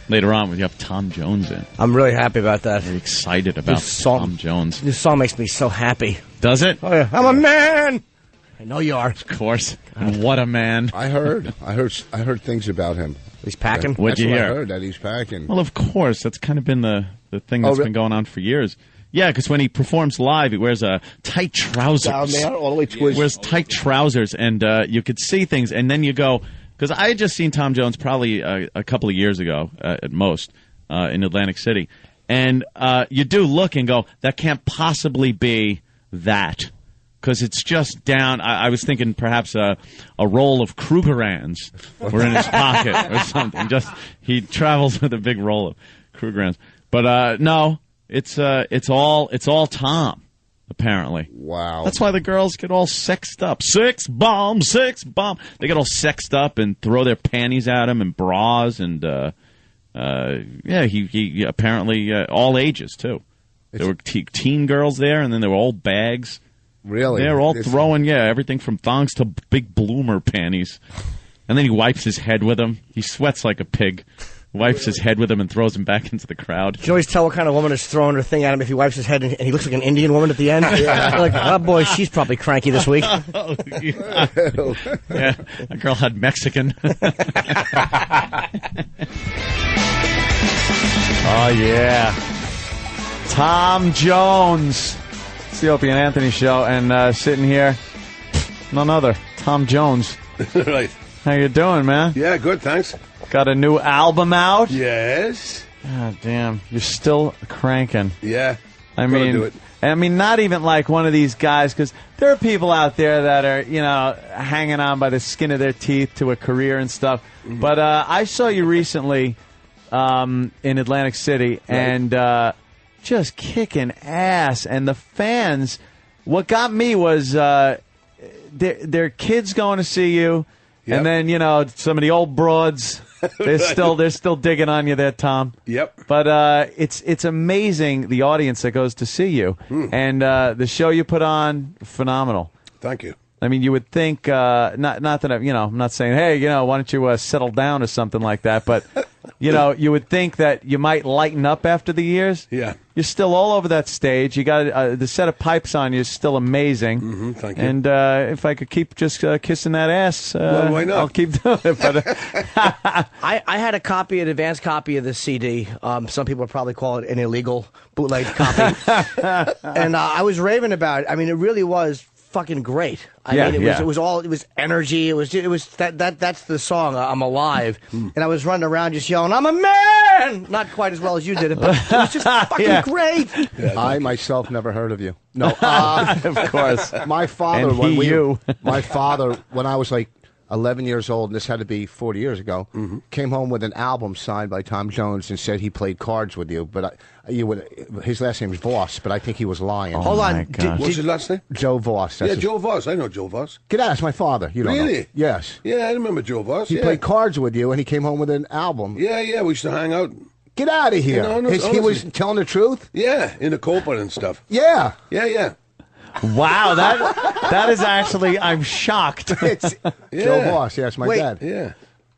Later on, we have Tom Jones in. I'm really happy about that. Very excited about Tom Jones. This song makes me so happy. Does it? Oh, yeah. I'm a man. I know you are. Of course. What a man. I heard things about him. He's packing? What'd you hear? I heard that he's packing. Well, of course. That's kind of been the thing that's been going on for years. Yeah, because when he performs live, he wears tight trousers. Down there, all the way twisted. He wears tight trousers, and you could see things, and then you go, because I had just seen Tom Jones probably a couple of years ago, at most, in Atlantic City. And you do look and go, that can't possibly be that. Because it's just down. I was thinking perhaps a roll of Krugerrands were in his pocket or something. Just he travels with a big roll of Krugerrands. But no, it's all Tom, apparently. Wow. That's why the girls get all sexed up. Sex bomb. They get all sexed up and throw their panties at him and bras and he apparently all ages too. There were teen girls there, and then there were old bags. Really? They're all throwing, everything from thongs to big bloomer panties. And then he wipes his head with them. He sweats like a pig. Wipes his head with them and throws them back into the crowd. You can always tell what kind of woman is throwing her thing at him if he wipes his head and he looks like an Indian woman at the end. Yeah. Like, oh boy, she's probably cranky this week. Yeah, that girl had Mexican. Oh, yeah. Tom Jones. It's the Opie and Anthony show, and sitting here, none other, Tom Jones. Right. How you doing, man? Yeah, good, thanks. Got a new album out? Yes. God damn, you're still cranking. Yeah. I do it. mean, not even like one of these guys, because there are people out there that are, hanging on by the skin of their teeth to a career and stuff. Mm-hmm. But I saw you recently in Atlantic City, right. And just kicking ass, and the fans. What got me was their kids going to see you, yep. And then some of the old broads. They're still digging on you there, Tom. Yep. But it's amazing the audience that goes to see you, and the show you put on, phenomenal. Thank you. I mean, you would think not that I'm not saying, hey, why don't you settle down or something like that, but you would think that you might lighten up after the years. Yeah. You're still all over that stage. You got the set of pipes on you is still amazing. Mm-hmm, thank you. And if I could keep just kissing that ass, well, why not? I'll keep doing it. But I had an advanced copy of the CD. Some people would probably call it an illegal bootleg copy. And I was raving about it. I mean, it really was fucking great. I mean, it was energy. That's the song, I'm Alive. And I was running around just yelling, I'm a man! Not quite as well as you did it, but it was just fucking great. Yeah, I myself never heard of you. No, of course. My father, my father, when I was like 11 years old, and this had to be 40 years ago, came home with an album signed by Tom Jones and said he played cards with you. But his last name is Vos, but I think he was lying. Hold on. What's his last name? Joe Vos. Joe Vos. I know Joe Vos. Get out. That's my father. You don't really? know. Yes. Yeah, I remember Joe Vos. He played cards with you, and he came home with an album. Yeah, we used to hang out. Get out of here. He was telling the truth? Yeah, in the Copa and stuff. Yeah. Yeah. Wow, that is actually, I'm shocked. It's Joe Vos. Yes, my dad. Yeah.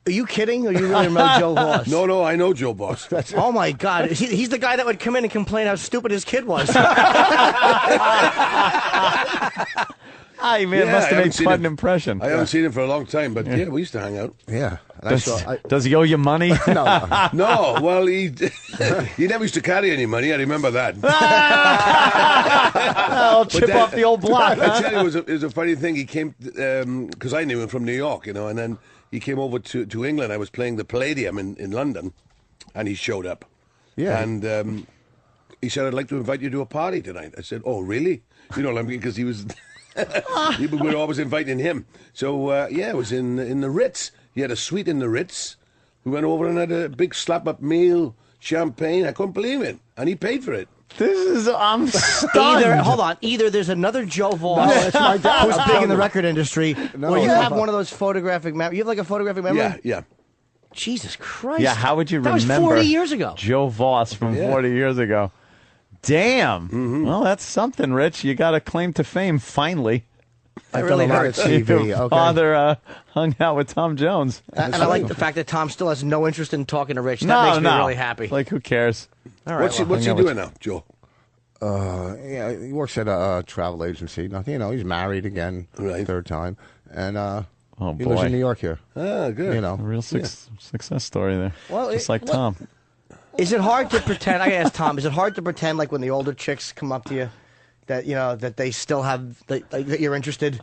Are you kidding? Or you really know Joe Vos? No, I know Joe Vos. Oh, my God. He's the guy that would come in and complain how stupid his kid was. It must have made quite an impression. I haven't seen him for a long time, but we used to hang out. Yeah. Does he owe you money? No. No, well, he never used to carry any money. I remember that. I'll chip off the old block. I tell you, it was a funny thing. He came, because I knew him from New York, and then he came over to England. I was playing the Palladium in London, and he showed up. Yeah. And he said, I'd like to invite you to a party tonight. I said, oh, really? Because he was... we were always inviting him. So, it was in the Ritz. He had a suite in the Ritz. We went over and had a big slap-up meal, champagne. I couldn't believe it. And he paid for it. I'm stunned. Hold on. Either there's another Joe Vos that's my dad. who's big in the record industry, or you have one of those photographic memories. You have like a photographic memory? Yeah. Jesus Christ. Yeah, how would you remember? That was 40 years ago. Joe Vos from 40 years ago. Damn. Well, that's something, Rich. You got a claim to fame, finally. That really hurts. TV. Your Okay. father hung out with Tom Jones. And I like the fact that Tom still has no interest in talking to Rich. That No, makes me no. really happy. Like, who cares? All right. What's well, he doing now, Joe? Yeah, he works at a travel agency. Nothing, he's married again, Right. third time, and he boy. lives in New York here. Ah, good. A real success story there. Well, Just like Tom. Is it hard to pretend? I asked Tom. Is it hard to pretend like when the older chicks come up to you, that that they still have that you're interested?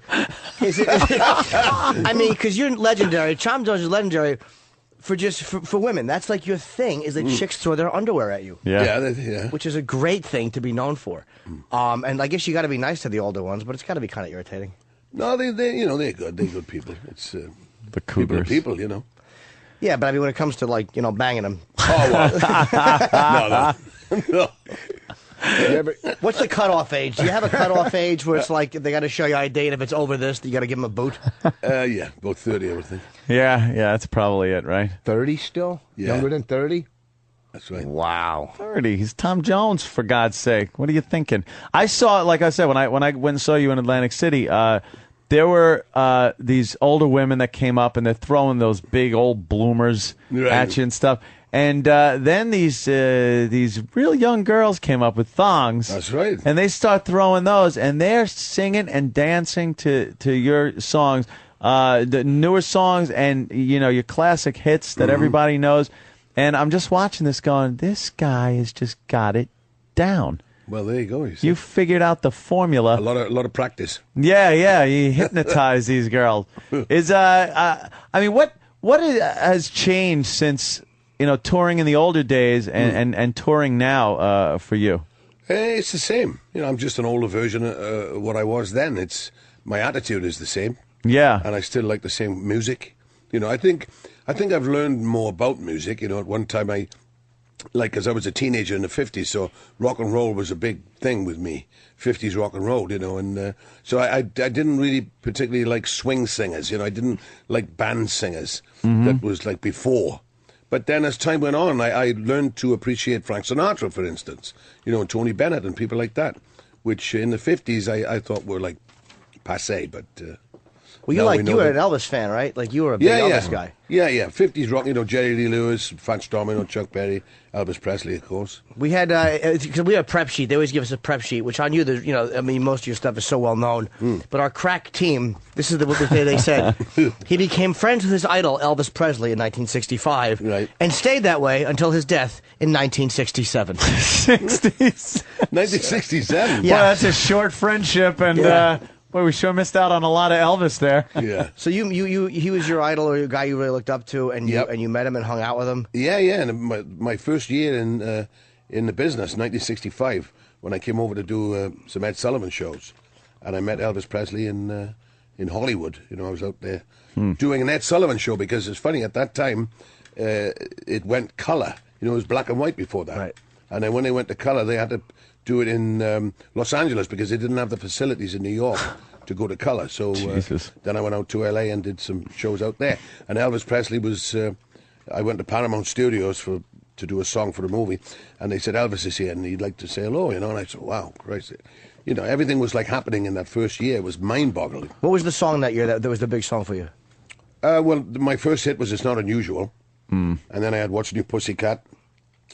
Is it I mean, because you're legendary. Tom Jones is legendary for women. That's like your thing. Is that chicks throw their underwear at you? Yeah. Yeah. Which is a great thing to be known for. And I guess you got to be nice to the older ones, but it's got to be kind of irritating. No, they're good. They're good people. It's The Cougars. people. Yeah, but I mean, when it comes to banging them, Oh well. no. what's the cutoff age? Do you have a cutoff age where it's like they got to show you ID, and if it's over this, you got to give them a boot? Yeah, about 30, I would think. Yeah, that's probably it, right? 30 still? Yeah. Younger than 30? That's right. Wow. 30. He's Tom Jones, for God's sake. What are you thinking? I saw, like I said, when I went and saw you in Atlantic City, there were these older women that came up, and they're throwing those big old bloomers at you and stuff. And then these real young girls came up with thongs. That's right. And they start throwing those, and they're singing and dancing to your songs, the newer songs, and your classic hits that everybody knows. And I'm just watching this, going, this guy has just got it down. Well, there you go. You figured out the formula. a lot of practice. Yeah. You hypnotize these girls. What has changed since touring in the older days and touring now for you? Hey, it's the same. I'm just an older version of what I was then. My attitude is the same. Yeah. And I still like the same music. I think I've learned more about music. At one time because I was a teenager in the 50s, so rock and roll was a big thing with me. 50s rock and roll, and so I didn't really particularly like swing singers. I didn't like band singers. That was like before. But then as time went on, I learned to appreciate Frank Sinatra, for instance, and Tony Bennett and people like that, which in the 50s I thought were like passé, but... Well, you were an Elvis fan, right? Like you were a big Elvis guy. Yeah. 50s rock, Jerry Lee Lewis, Fats Domino, Chuck Berry, Elvis Presley, of course. We had, because we had a prep sheet. They always give us a prep sheet, which I knew that, most of your stuff is so well known. But our crack team, this is what they said. He became friends with his idol, Elvis Presley, in 1965. Right. And stayed that way until his death in 1967. 60s. 1967? Yeah. Well, that's a short friendship, and boy, we sure missed out on a lot of Elvis there. Yeah. So he was your idol or a guy you really looked up to, and you met him and hung out with him? Yeah. And my first year in the business, 1965, when I came over to do some Ed Sullivan shows, and I met Elvis Presley in Hollywood. I was out there doing an Ed Sullivan show because it's funny, at that time, it went color. It was black and white before that. Right. And then when they went to color, they had to do it in Los Angeles because they didn't have the facilities in New York to go to color. So then I went out to L.A. and did some shows out there. And Elvis Presley was... I went to Paramount Studios to do a song for the movie, and they said, Elvis is here, and he'd like to say hello, and I said, wow, Christ. Everything was like happening in that first year. It was mind-boggling. What was the song that year that was the big song for you? Well, my first hit was It's Not Unusual, and then I had What's New Pussycat,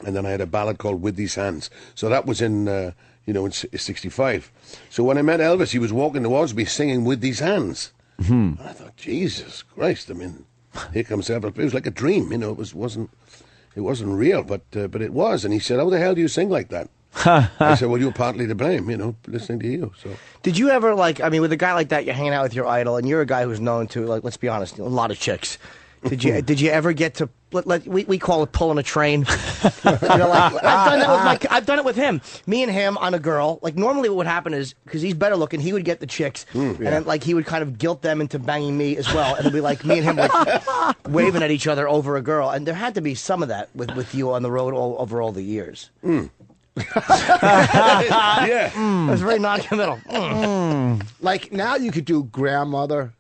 and then I had a ballad called With These Hands. So that was in 65. So when I met Elvis, he was walking towards me singing With These Hands. And I thought, Jesus Christ, here comes Elvis. It was like a dream, it wasn't real, but it was. And he said, how the hell do you sing like that? I said, well, you're partly to blame, listening to you. So did you ever, with a guy like that, you're hanging out with your idol, and you're a guy who's known to, let's be honest, a lot of chicks. Did you ever get to we call it pulling a train? I've done it with him. Me and him on a girl. Like normally, what would happen is because he's better looking, he would get the chicks, and then he would kind of guilt them into banging me as well, and it'd be like me and him waving at each other over a girl. And there had to be some of that with you on the road over all the years. yeah. It was very non-committal. Like now, you could do grandmother,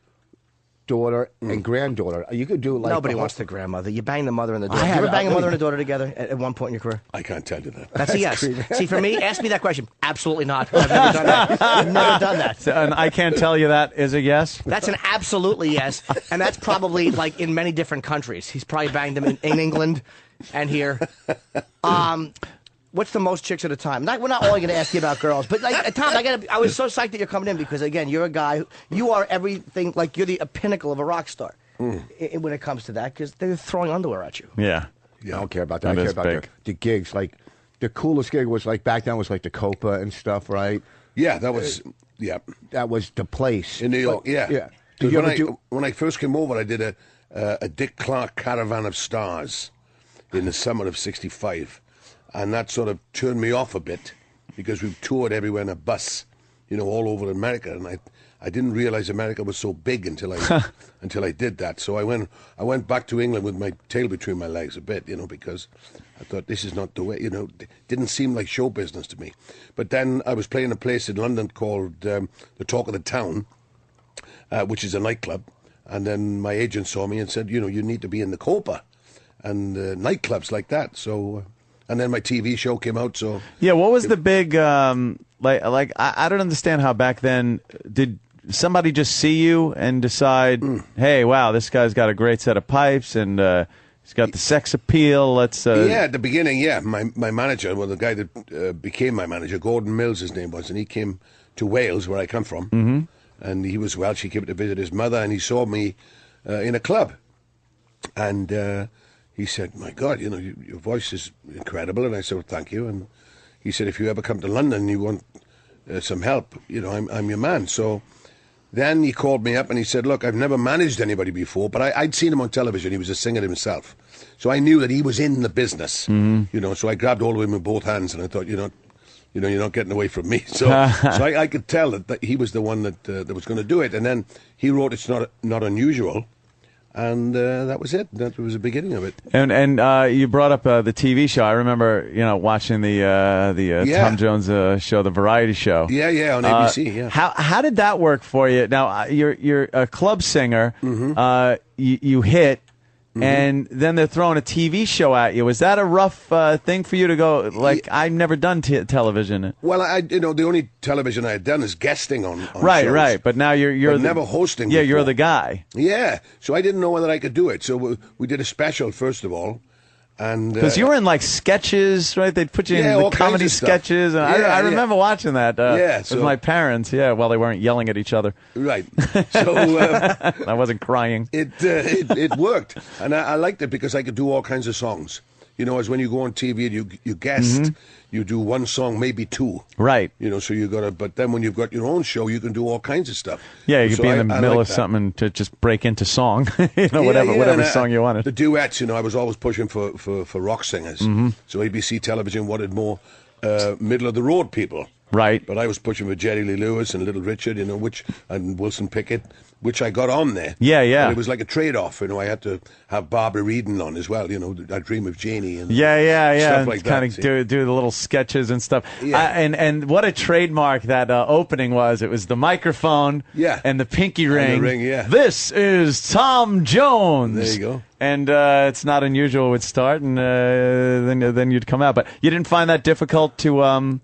daughter, and granddaughter. You could do like Nobody wants the grandmother. You bang the mother and the daughter. You ever bang a mother and a daughter together at one point in your career? I can't tell you that. That's a yes. See, for me, ask me that question. Absolutely not. I've never done that. I've never done that. And I can't tell you that is a yes. That's an absolutely yes, and that's probably like in many different countries. He's probably banged them in England and here. What's the most chicks at a time? We're not only going to ask you about girls, but like Tom, I was so psyched that you're coming in because again, you're a guy. You are everything. Like you're the pinnacle of a rock star when it comes to that because they're throwing underwear at you. Yeah. I don't care about that. That I care is about big. the gigs. Like the coolest gig was like back then was like the Copa and stuff, right? Yeah, that was That was the place in New York. But, Yeah. Did you ever When I first came over, I did a Dick Clark Caravan of Stars in the summer of '65. And that sort of turned me off a bit because we've toured everywhere in a bus, all over America. And I didn't realize America was so big until I did that. So I went back to England with my tail between my legs a bit, because I thought this is not the way, it didn't seem like show business to me. But then I was playing a place in London called the Talk of the Town, which is a nightclub. And then my agent saw me and said, you need to be in the Copa and nightclubs like that. So... And then my TV show came out. So yeah, what was the big I don't understand how back then did somebody just see you and decide, hey, wow, this guy's got a great set of pipes and he's got the sex appeal. Let's yeah, at the beginning, yeah, my manager, well, the guy that became my manager, Gordon Mills, his name was, and he came to Wales, where I come from, and he was Welsh. He came to visit his mother, and he saw me in a club, and. He said, my God, your voice is incredible. And I said, well, thank you. And he said, if you ever come to London and you want some help, I'm your man. So then he called me up and he said, look, I've never managed anybody before, but I'd seen him on television. He was a singer himself. So I knew that he was in the business, so I grabbed all of him with both hands and I thought, you're not getting away from me. So I could tell that he was the one that was going to do it. And then he wrote It's Not Unusual. And that was it. That was the beginning of it. And you brought up the TV show. I remember, watching the Tom Jones show, the variety show. Yeah, on ABC. Yeah. How did that work for you? Now you're a club singer. You hit. And then they're throwing a TV show at you. Was that a rough thing for you to go, I've never done television? Well, the only television I had done is guesting on right, shows. Right. But now you're never hosting Yeah, before. you're the guy. Yeah. So I didn't know whether I could do it. So we did a special, first of all. Because you were in sketches, right? They'd put you in the comedy sketches. And I remember watching that with my parents, while they weren't yelling at each other. Right. So I wasn't crying. It worked. And I liked it because I could do all kinds of songs. As when you go on TV and you guest, you do one song, maybe two. Right. So you got to, but then when you've got your own show, you can do all kinds of stuff. Yeah, you could be in the middle of something to just break into song, whatever song you wanted. The duets, I was always pushing for rock singers. So ABC Television wanted more middle of the road people. Right. But I was pushing for Jerry Lee Lewis and Little Richard, and Wilson Pickett, which I got on there. Yeah, yeah. But it was like a trade-off. I had to have Barbara Reedon on as well. I Dream of Janie and yeah. stuff like that. Kind of do the little sketches and stuff. Yeah. And what a trademark that opening was. It was the microphone and the pinky ring. And the ring, yeah. This is Tom Jones. There you go. And It's Not Unusual would start, and then you'd come out. But you didn't find that difficult to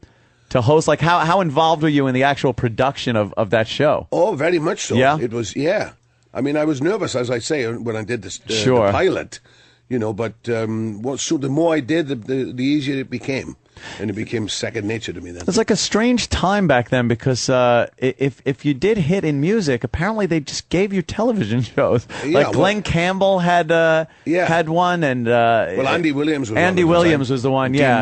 host? How involved were you in the actual production of that show? Oh, very much so. Yeah? It was, I mean, I was nervous, as I say, when I did this the pilot, but so the more I did, the easier it became. And it became second nature to me then. It's like a strange time back then because if you did hit in music, apparently they just gave you television shows. Glenn Campbell had one, and Andy Williams was Andy Williams was the one. Dean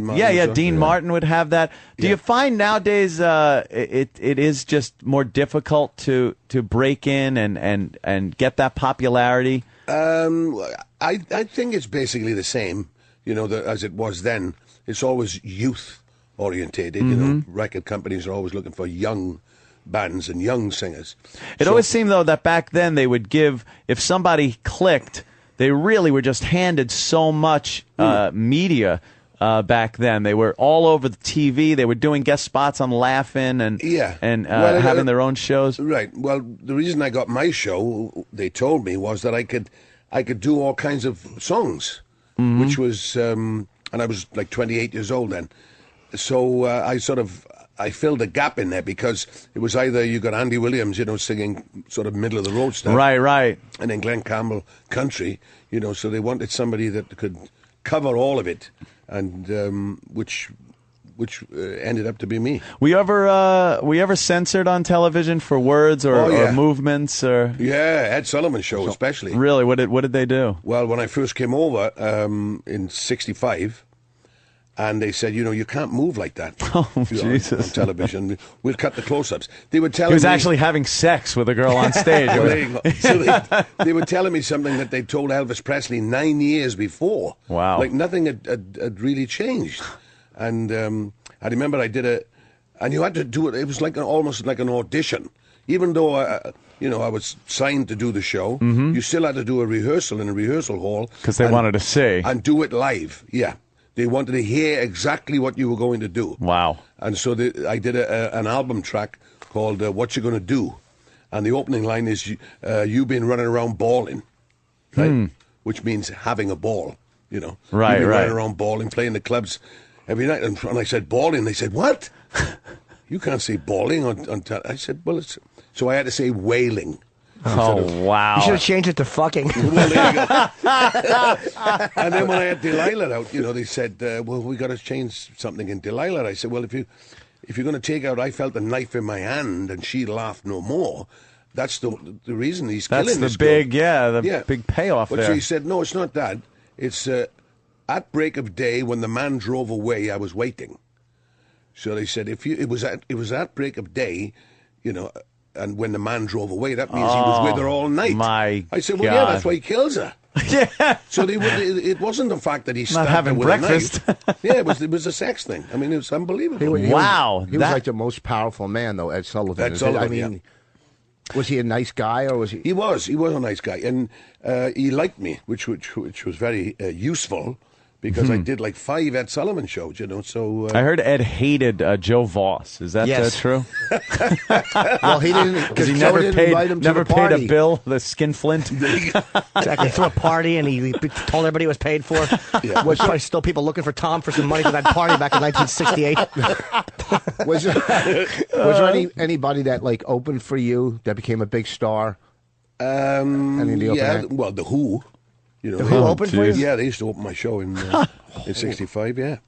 Martin. Dean Martin would have that. Do you find nowadays it is just more difficult to break in and get that popularity? I think it's basically the same, as it was then. It's always youth orientated. Record companies are always looking for young bands and young singers. It always seemed, though, that back then they would give, if somebody clicked, they really were just handed so much media. back then. They were all over the TV. They were doing guest spots on Laugh-In and having their own shows. Right. Well, the reason I got my show, they told me, was that I could do all kinds of songs, which was, and I was like 28 years old then. So I filled a gap in there because it was either you got Andy Williams, singing sort of middle of the road stuff. Right. And then Glenn Campbell country, so they wanted somebody that could cover all of it, and which ended up to be me. Were you ever censored on television for words or movements or? Yeah, Ed Sullivan Show especially. Really, what did they do? Well, when I first came over in '65. And they said, you can't move like that. Oh, Jesus. On television. We'll cut the close-ups. They were telling He was me, actually having sex with a girl on stage. Well, there you go. So they were telling me something that they told Elvis Presley 9 years before. Wow. Like nothing had really changed. And I remember I did and you had to do it. It was almost like an audition. Even though, I was signed to do the show, you still had to do a rehearsal in a rehearsal hall. Because they wanted to see. And do it live, yeah. They wanted to hear exactly what you were going to do. Wow. And so I did an album track called What You Gonna Do. And the opening line is, you've been running around balling, right? Which means having a ball, Right, You've been running around balling, playing the clubs every night. And I said, balling. They said, what? You can't say balling on I said, well, so I had to say wailing. Oh, wow. You should have changed it to fucking. Well, there you go. And then when I had Delilah out, they said, well, we got to change something in Delilah. I said, well, if you're going to take out I felt a knife in my hand and she laughed no more, that's the reason he's killing this girl. That's the big payoff but there. But she said, no, it's not that. It's at break of day when the man drove away, I was waiting. So they said, it was at break of day, and when the man drove away, that means he was with her all night. I said, well, God. yeah, that's why he kills her. Yeah. So it wasn't the fact that he stabbed having her with breakfast. a knife. Yeah, it was a sex thing. I mean, it was unbelievable. He Wow. was like the most powerful man, though, Ed Sullivan. Ed Sullivan, was he a nice guy, or was he? He was a nice guy, and he liked me, which was very useful. Because I did like 5 Ed Sullivan shows, so... I heard Ed hated Joe Voss. Is that true? Well, he didn't, because he Joe never didn't paid invite him to the paid party. a bill, the skinflint. Exactly. Threw a party and he told everybody it was paid for. Yeah. Was probably still people looking for Tom for some money for that party back in 1968. Was there anybody that opened for you that became a big star? Well, The Who. The Who opened for you? Yeah, they used to open my show in '65. Yeah.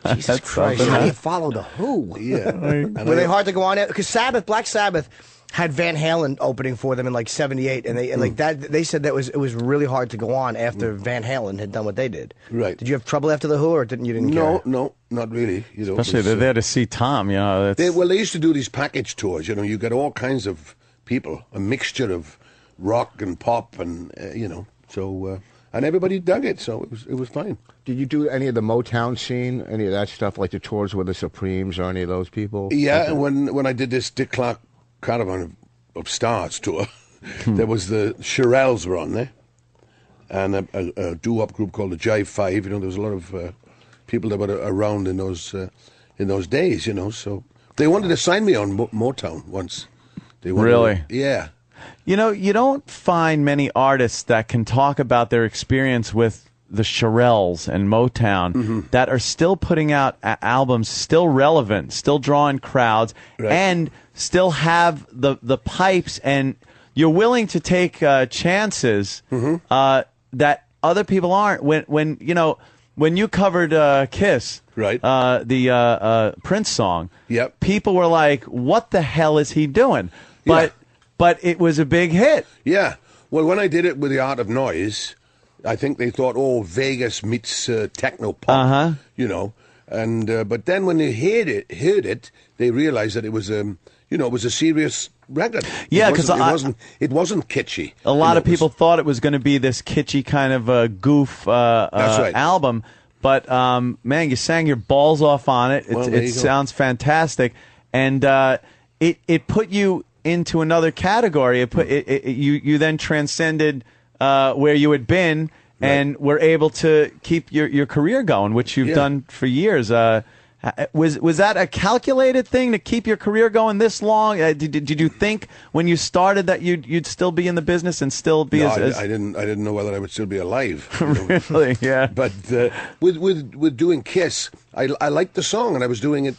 Jesus Christ! How do you follow the Who? Yeah. Were they hard to go on? Because Black Sabbath, had Van Halen opening for them in '78, and they said that it was really hard to go on after Van Halen had done what they did. Right. Did you have trouble after the Who, or didn't care? No, not really. Especially they're there to see Tom. They used to do these package tours. You get all kinds of people, a mixture of rock and pop, and So, and everybody dug it, so it was fine. Did you do any of the Motown scene, any of that stuff, like the tours with the Supremes or any of those people? Yeah, when I did this Dick Clark Caravan of Stars tour, there was the Shirelles were on there, and a doo-wop group called the Jive 5. There was a lot of people that were around in those days. So they wanted to sign me on Motown once. Really? Yeah. You don't find many artists that can talk about their experience with the Shirelles and Motown that are still putting out albums, still relevant, still drawing crowds, and still have the pipes, and you're willing to take chances that other people aren't. When you covered Kiss, the Prince song, people were like, "What the hell is he doing?" But it was a big hit. Yeah. Well, when I did it with The Art of Noise, I think they thought, Vegas meets techno pop, And but then when they heard it, they realized that it was it was a serious record. Yeah, because it wasn't kitschy. A lot of people thought it was going to be this kitschy kind of goof album. But man, you sang your balls off on it. It sounds fantastic, and it put you into another category. You then transcended where you had been, and were able to keep your career going, which you've done for years. Was that a calculated thing to keep your career going this long? Did you think when you started that you'd still be in the business and still be as I didn't know whether I would still be alive. Really? Yeah. But with doing Kiss, I liked the song and I was doing it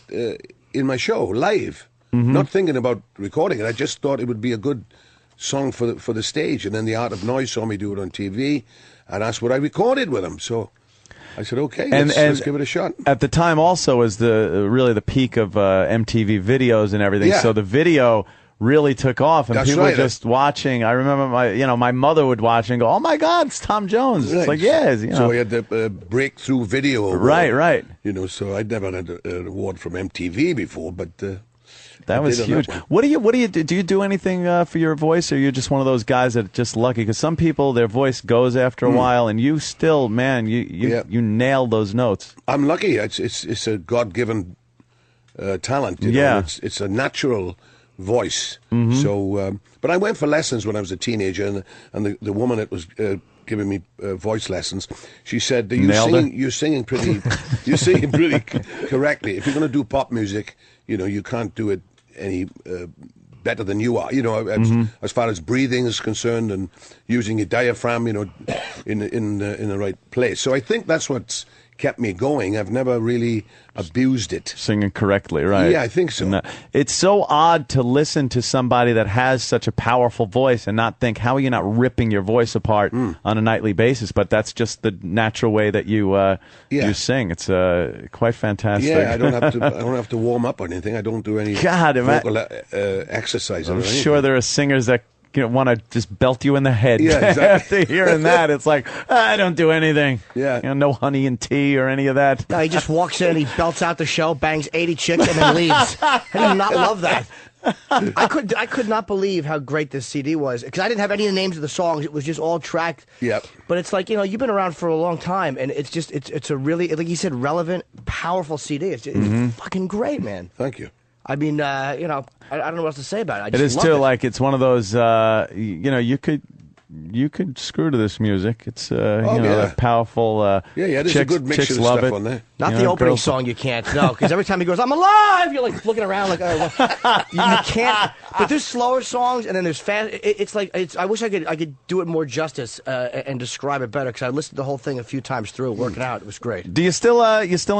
in my show live, not thinking about recording it. I just thought it would be a good song for the stage. And then the Art of Noise saw me do it on TV, and that's what I recorded with them. So I said, okay, let's give it a shot. At the time, also, was really the peak of MTV videos and everything. Yeah. So the video really took off, and That's people right. were just watching. I remember my mother would watch and go, "Oh my God, it's Tom Jones!" Right. It's like, yeah, So we had the breakthrough video award. Right. So I'd never had an award from MTV before, but that was huge. What do you do? Do you do anything for your voice, or you're just one of those guys that are just lucky? Because some people, their voice goes after a while, and you still, man, you nail those notes. I'm lucky. It's a God-given talent. You know? It's a natural voice. So, but I went for lessons when I was a teenager, and the woman that was giving me voice lessons, she said, "You're singing pretty correctly. If you're going to do pop music, you can't do it any better than you are. As far as breathing is concerned and using your diaphragm, in the right place. So I think that's what's kept me going. I've never really abused it. Singing correctly, right? Yeah, I think so. It's so odd to listen to somebody that has such a powerful voice and not think, how are you not ripping your voice apart on a nightly basis? But that's just the natural way that you sing. It's quite fantastic. Yeah, I don't have to warm up or anything. I don't do any vocal exercise. I'm sure there are singers that want to just belt you in the head. Yeah, exactly. After hearing that, it's like, I don't do anything. Yeah. No honey and tea or any of that. No, he just walks in and he belts out the show, bangs 80 chicks, and then leaves. I did not love that. I could not believe how great this CD was, because I didn't have any of the names of the songs. It was just all tracked. Yep. But it's like, you've been around for a long time, and it's a really, like you said, relevant, powerful CD. It's fucking great, man. Thank you. I mean, I don't know what else to say about it. I It just is love too. it. Like, it's one of those. You could screw to this music. It's that powerful. There's a good mixture chicks of love stuff it. on there. Not the opening girls- song, you can't. No, because every time he goes, "I'm alive," you're like looking around like, oh, well. You can't. But there's slower songs, and then there's fast. It's like I wish I could do it more justice and describe it better, because I listened to the whole thing a few times through, working out. It was great. Do you still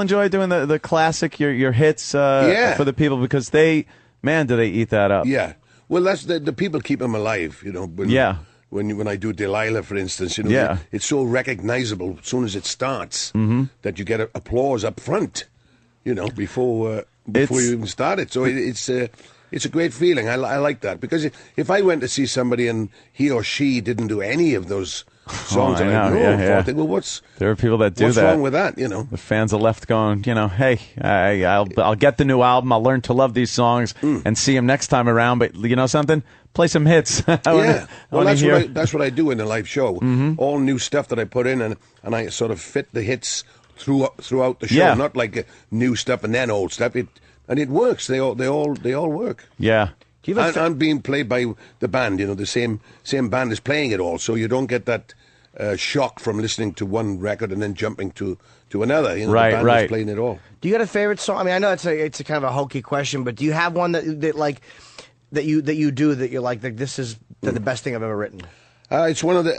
enjoy doing the classic your hits for the people, because they, man, do they eat that up? Yeah. Well, that's the people keep them alive. When I do Delilah, for instance, it's so recognizable as soon as it starts that you get applause up front, before you even start it. So it's a great feeling. I like that, because if I went to see somebody and he or she didn't do any of those songs, I think, well, there are people that do what's that. wrong with that? The fans are left going, hey, I'll get the new album. I'll learn to love these songs and see them next time around. But you know something? Play some hits. That's what I do in the live show. All new stuff that I put in, and I sort of fit the hits throughout the show. Yeah. Not like new stuff and then old stuff. It works. They all work. Yeah. And being played by the band, the same band is playing it all, so you don't get that shock from listening to one record and then jumping to another. The band is playing it all. Do you got a favorite song? I mean, I know it's a kind of a hokey question, but do you have one that you do that you're like this is the best thing I've ever written? It's one of the.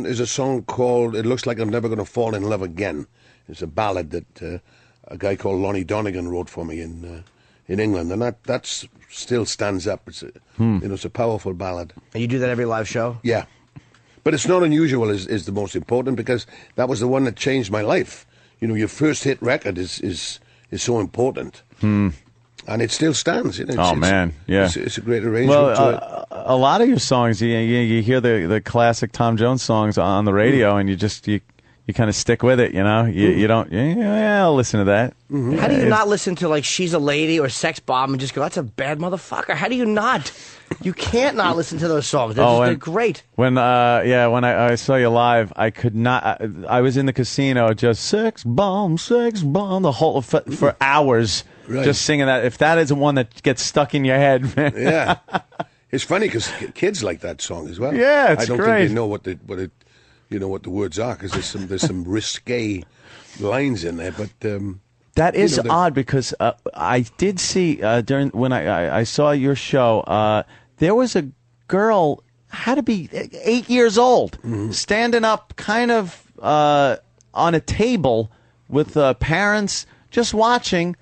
There's a song called "It Looks Like I'm Never Gonna Fall in Love Again." It's a ballad that a guy called Lonnie Donegan wrote for me in England, and that still stands up. It's it's a powerful ballad. And you do that every live show? Yeah, but it's not unusual. Is the most important, because that was the one that changed my life. Your first hit record is so important. And it still stands. Man, yeah. It's a great arrangement to it. A lot of your songs, you hear the classic Tom Jones songs on the radio, and you kind of stick with it, You don't, I'll listen to that. How do you not listen to, like, She's a Lady or Sex Bomb and just go, that's a bad motherfucker? How do you not? You can't not listen to those songs. They're great. When I saw you live, I could not. I was in the casino, just sex bomb, the whole for hours, just singing that. If that isn't one that gets stuck in your head, man. Yeah, it's funny because kids like that song as well. Yeah, it's I don't great. think they know what it you know, what the words are, because there's some risque lines in there. But that is you know, odd, because I did see during when I saw your show, there was a girl, had to be 8 years old, standing up kind of on a table with parents just watching.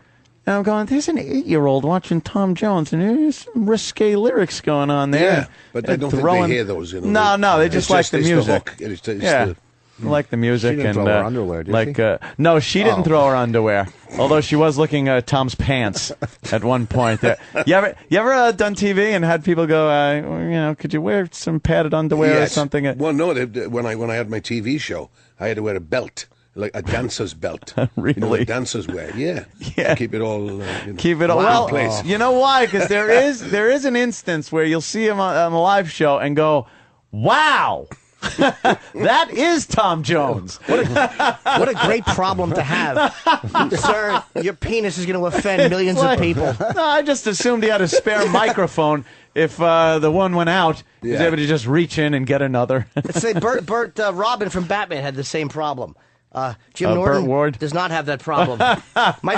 And I'm going, there's an 8-year-old watching Tom Jones, and there's some risque lyrics going on there. yeah, but I don't think they hear those. You know, No, they just like the music. It's Yeah. Like the music. She didn't and throw her underwear, did she? No, she didn't throw her underwear. Although she was looking at Tom's pants at one point. You ever done TV and had people go, you know, could you wear some padded underwear or something? Well, no. When I had my TV show, I had to wear a belt, like a dancer's belt. Really? You know what dancers wear? Yeah. Yeah. To keep it all. Keep it all. in Well, place. you know why? Because there is an instance where you'll see him on the live show and go, wow. That is Tom Jones. What a great problem to have. Sir, your penis is going to offend millions of people. No, I just assumed he had a spare microphone. If the one went out, he was Yeah. able to just reach in and get another. Let's say Burt Robin from Batman had the same problem. Jim Burt Norton Ward? does not have that problem. my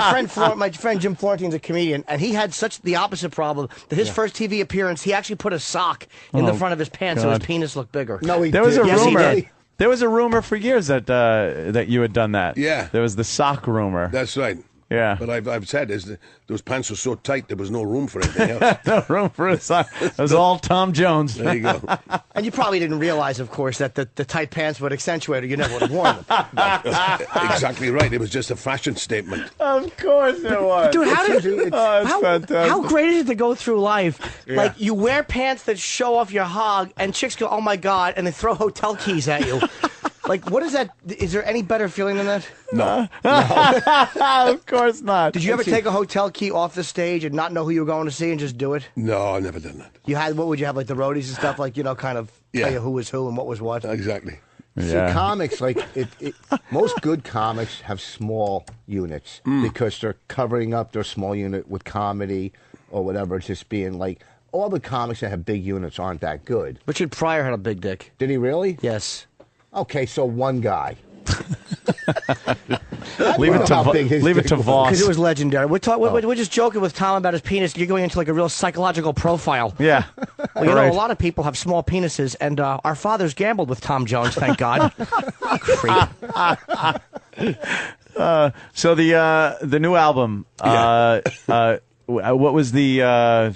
friend Jim Florentine's a comedian, and he had such the opposite problem that his first TV appearance, he actually put a sock in the front of his pants so his God. penis looked bigger. No, he There was did. a Yes, he rumor. did. There was a rumor for years that you had done that. Yeah. There was the sock rumor. That's right. Yeah. But I've said those pants were so tight there was no room for anything else. No room for a sock. It was all Tom Jones. There you go. And you probably didn't realize, of course, that the tight pants would accentuate it. You never would have worn them. Exactly right. It was just a fashion statement. Of course it was. Dude, it's fantastic. how great is it to go through life? Like, you wear pants that show off your hog, and chicks go, oh my God, and they throw hotel keys at you. Like, what is that? Is there any better feeling than that? No. Of course not. Did you ever take a hotel key off the stage and not know who you were going to see and just do it? No, I've never done that. You had, what would you have, like the roadies and stuff, like, you know, kind of Yeah. tell you who was who and what was what? Exactly. See, comics, like most good comics have small units because they're covering up their small unit with comedy or whatever. It's just being like, all the comics that have big units aren't that good. Richard Pryor had a big dick. Did he really? Yes. Okay, so one guy. Leave it How big his to dick was. Voss. Because it was legendary. We're just joking with Tom about his penis. You're going into like a real psychological profile. Yeah. Well, you know, Right. a lot of people have small penises, and our fathers gambled with Tom Jones, thank God. Creep. So the new album. What was the?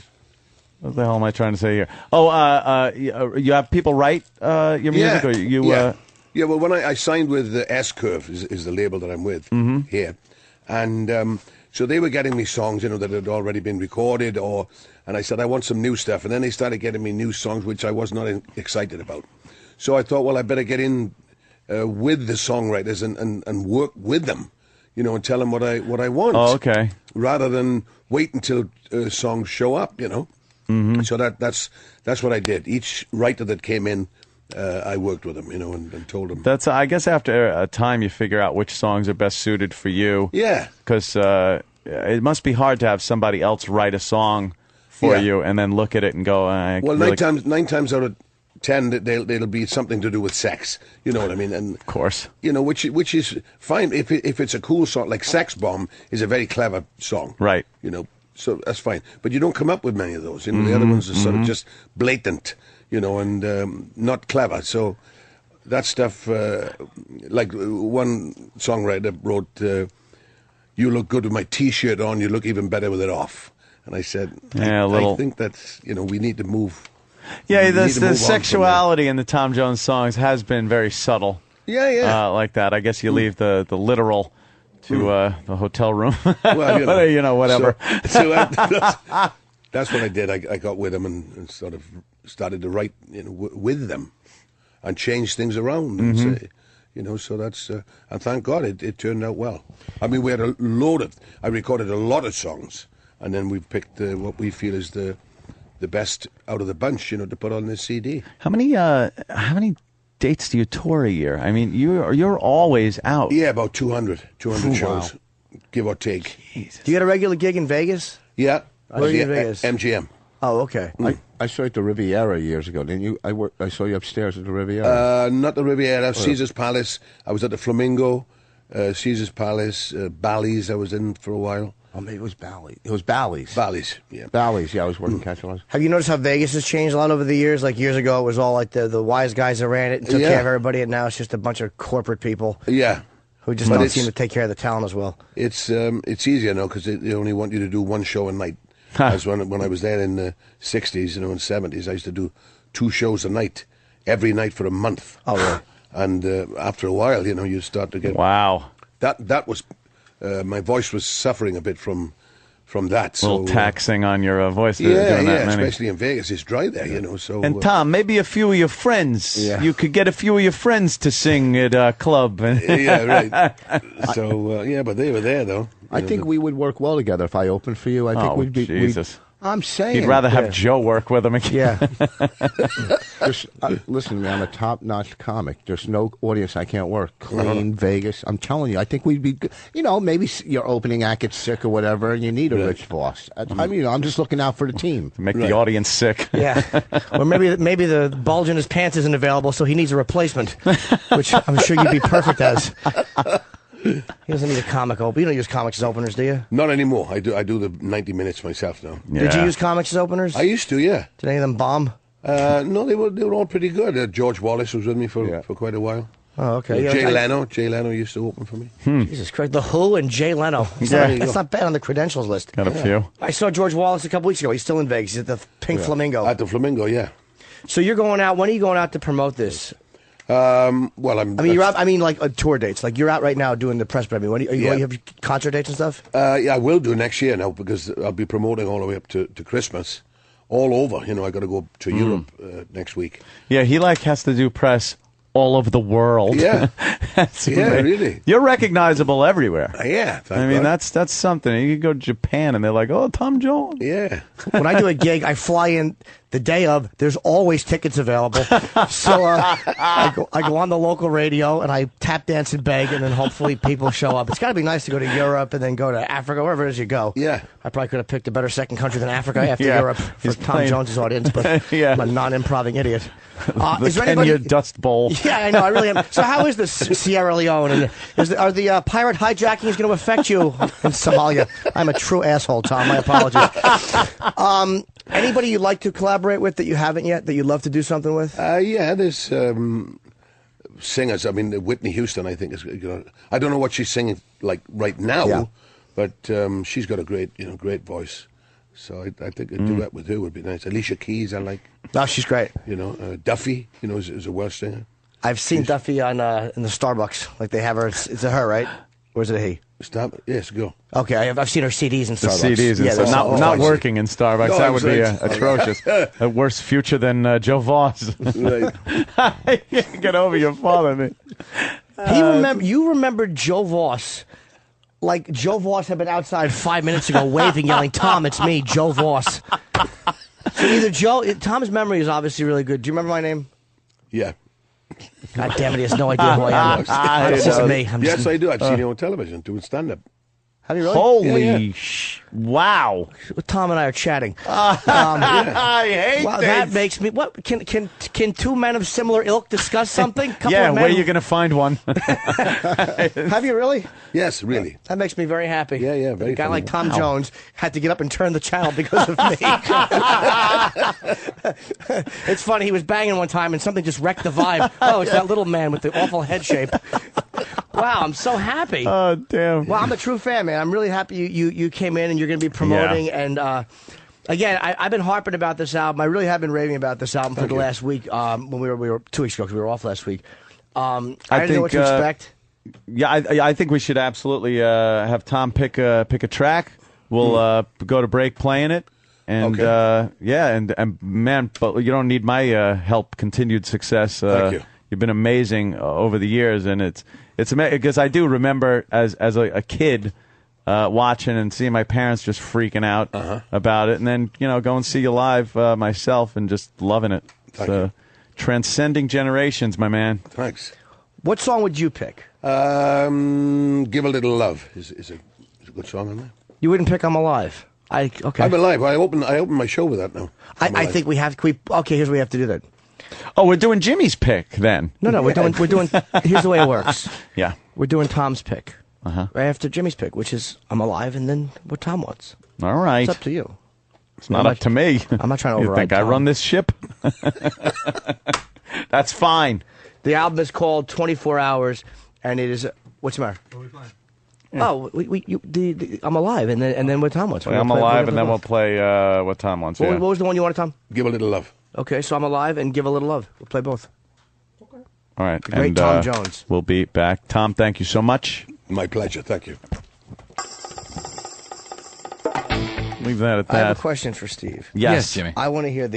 What the hell am I trying to say here? Oh, you have people write your music, or you? Yeah, well, when I signed with S-Curve, is the label that I'm with here, and so they were getting me songs, you know, that had already been recorded, and I said I want some new stuff, and then they started getting me new songs, which I was not excited about. So I thought, well, I better get in with the songwriters and work with them, you know, and tell them what I want. Oh, okay. Rather than wait until songs show up, you know. Mm-hmm. So that's what I did. Each writer that came in, I worked with them, you know, and told them. That's I guess after a time you figure out which songs are best suited for you. Yeah. Because it must be hard to have somebody else write a song for you and then look at it and go. Well, nine times out of 10, they'll be something to do with sex. You know what I mean? And of course, you know, which is fine if it's a cool song. Like "Sex Bomb" is a very clever song, right? You know, so that's fine. But you don't come up with many of those. You know, the other ones are sort of just blatant, you know, and not clever. So that stuff, like one songwriter wrote, "You look good with my T-shirt on. You look even better with it off." And I said, I think that's, you know, we need to move. Yeah, the sexuality in the Tom Jones songs has been very subtle. Yeah. Like that. I guess you leave the literal to the hotel room. Well, you know, whatever. So that's what I did. I got with them and sort of started to write, you know, with them and change things around. And say, you know, so that's and thank God it turned out well. I mean, we had I recorded a lot of songs, and then we picked what we feel is the best out of the bunch, you know, to put on this CD. How many dates do you tour a year? I mean, you're always out. Yeah, about 200 shows, give or take. Jesus. Do you get a regular gig in Vegas? Yeah. Where are you in Vegas? MGM. Oh, okay. I saw you at the Riviera years ago, didn't you? I saw you upstairs at the Riviera. Not the Riviera, Caesar's Palace. I was at the Flamingo, Caesar's Palace, Bally's I was in for a while. Oh, maybe it was Bally's. It was Bally's. Bally's, yeah. Bally's, yeah. I was working catch-all. Have you noticed how Vegas has changed a lot over the years? Like years ago, it was all like the wise guys that ran it and took care of everybody, and now it's just a bunch of corporate people. Yeah. Who just don't seem to take care of the talent as well. It's easier now because they only want you to do one show a night. As when I was there in the 60s, and 70s, I used to do 2 shows a night, every night for a month. Oh, really? And after a while, you start to get... Wow. That was... my voice was suffering a bit from that. A little taxing on your voice. Yeah, doing that many. especially in Vegas. It's dry there, so... And Tom, maybe a few of your friends. Yeah. You could get a few of your friends to sing at a club. Yeah, right. So, but they were there, though. I think we would work well together if I opened for you. I think we'd be... Jesus. I'm saying... He'd rather have Joe work with him again. Yeah. Listen, man, I'm a top-notch comic. There's no audience I can't work. Clean, Vegas. I'm telling you, I think we'd be good. Maybe your opening act gets sick or whatever, and you need a Rich Vos. I'm just looking out for the team. To make the audience sick. Yeah. Or maybe the bulge in his pants isn't available, so he needs a replacement, which I'm sure you'd be perfect as. He doesn't need a comic opener. You don't use comics as openers, do you? Not anymore. I do the 90 minutes myself now. Yeah. Did you use comics as openers? I used to, yeah. Did any of them bomb? No, they were all pretty good. George Wallace was with me for quite a while. Oh, okay. Jay Leno used to open for me. Jesus Christ, The Who and Jay Leno. That's not bad on the credentials list. Got a few. I saw George Wallace a couple weeks ago. He's still in Vegas. He's at the Pink Flamingo. At the Flamingo, yeah. So you're going out. When are you going out to promote this? Well, you're out. I mean, like tour dates. Like you're out right now doing the press. But I mean, when are you going? You have concert dates and stuff. Yeah, I will do next year now because I'll be promoting all the way up to Christmas, all over. I got to go to Europe next week. Yeah, he has to do press all over the world. Yeah, yeah, really. You're recognizable everywhere. Yeah, I mean that's something. You could go to Japan and they're like, "Oh, Tom Jones." Yeah. When I do a gig, I fly in the day of. There's always tickets available. So I go on the local radio and I tap dance and beg, and then hopefully people show up. It's got to be nice to go to Europe and then go to Africa, wherever it is you go. Yeah. I probably could have picked a better second country than Africa after Yeah. Europe for He's Tom playing- Jones's audience, but Yeah. I'm a non-improving idiot. The Is there Kenya anybody? Dust Bowl. Yeah, I know. I really am. So, how is this Sierra Leone? And are the pirate hijackings going to affect you in Somalia? I'm a true asshole, Tom. My apologies. Anybody you'd like to collaborate with that you haven't yet that you'd love to do something with? Yeah, there's singers. I mean, Whitney Houston, I think is. I don't know what she's singing like right now, but she's got a great voice. So I think a duet with her would be nice. Alicia Keys, I like. No, she's great. Duffy, is a Welsh singer. I've seen Duffy on in the Starbucks. Like they have her. It's a her, right? Or is it a he? Yes, go. Okay, I've seen her CDs in The CDs. CDs, Yeah, and stuff. Not working in Starbucks. No, That would be right. atrocious. A worse future than Joe Voss. Right. Get over your father, man. You remember Joe Voss? Like Joe Voss had been outside 5 minutes ago, waving, yelling, "Tom, it's me, Joe Voss." So either Tom's memory is obviously really good. Do you remember my name? Yeah. God damn it, he has no idea who I am. It's just me. Yes, I do. I've seen you on television doing stand-up. Have you really? Holy wow! Tom and I are chatting. I hate Wow, this. that makes me. What can two men of similar ilk discuss something? Couple Yeah, of men where are you going to find one? Have you really? Yes, really. That makes me very happy. Yeah, very A guy funny. like Tom Jones had to get up and turn the channel because of me. It's funny. He was banging one time and something just wrecked the vibe. Oh, it's that little man with the awful head shape. Wow, I'm so happy. Oh damn! Well, I'm a true fan, man. I'm really happy you came in and you're going to be promoting. Yeah. And again, I've been harping about this album. I really have been raving about this album for the last week. When we were 2 weeks ago because we were off last week. I didn't know what to expect. Yeah, I think we should absolutely have Tom pick a track. We'll go to break playing it, and and man, but you don't need my help. Continued success. Thank you. You've been amazing over the years, and it's amazing because I do remember as a kid watching and seeing my parents just freaking out about it, and then go and see you live myself and just loving it. Thank you. Transcending generations, my man. Thanks. What song would you pick? Give a Little Love is a good song on there. You wouldn't pick I'm Alive. Okay. I'm alive. I open my show with that now. I think we have. Okay, here's what we have to do then. Oh, we're doing Jimmy's pick then. No, we're doing. Here's the way it works. Yeah. We're doing Tom's pick. Uh-huh. Right after Jimmy's pick, which is I'm alive, and then what Tom wants. All right. It's up to you. It's not up to me. I'm not trying to You override think I Tom. run this ship? That's fine. The album is called 24 Hours, and it is. What's the matter? What are we playing? Oh, I'm alive, and then what Tom wants. I'm alive, and then we'll play what Tom wants. What was the one you wanted, Tom? Give a little love. Okay, so I'm alive and give a little love. We'll play both. All right. The great Tom Jones. We'll be back. Tom, thank you so much. My pleasure. Thank you. Leave that at I have that. a question for Steve. Yes, Jimmy. I want to hear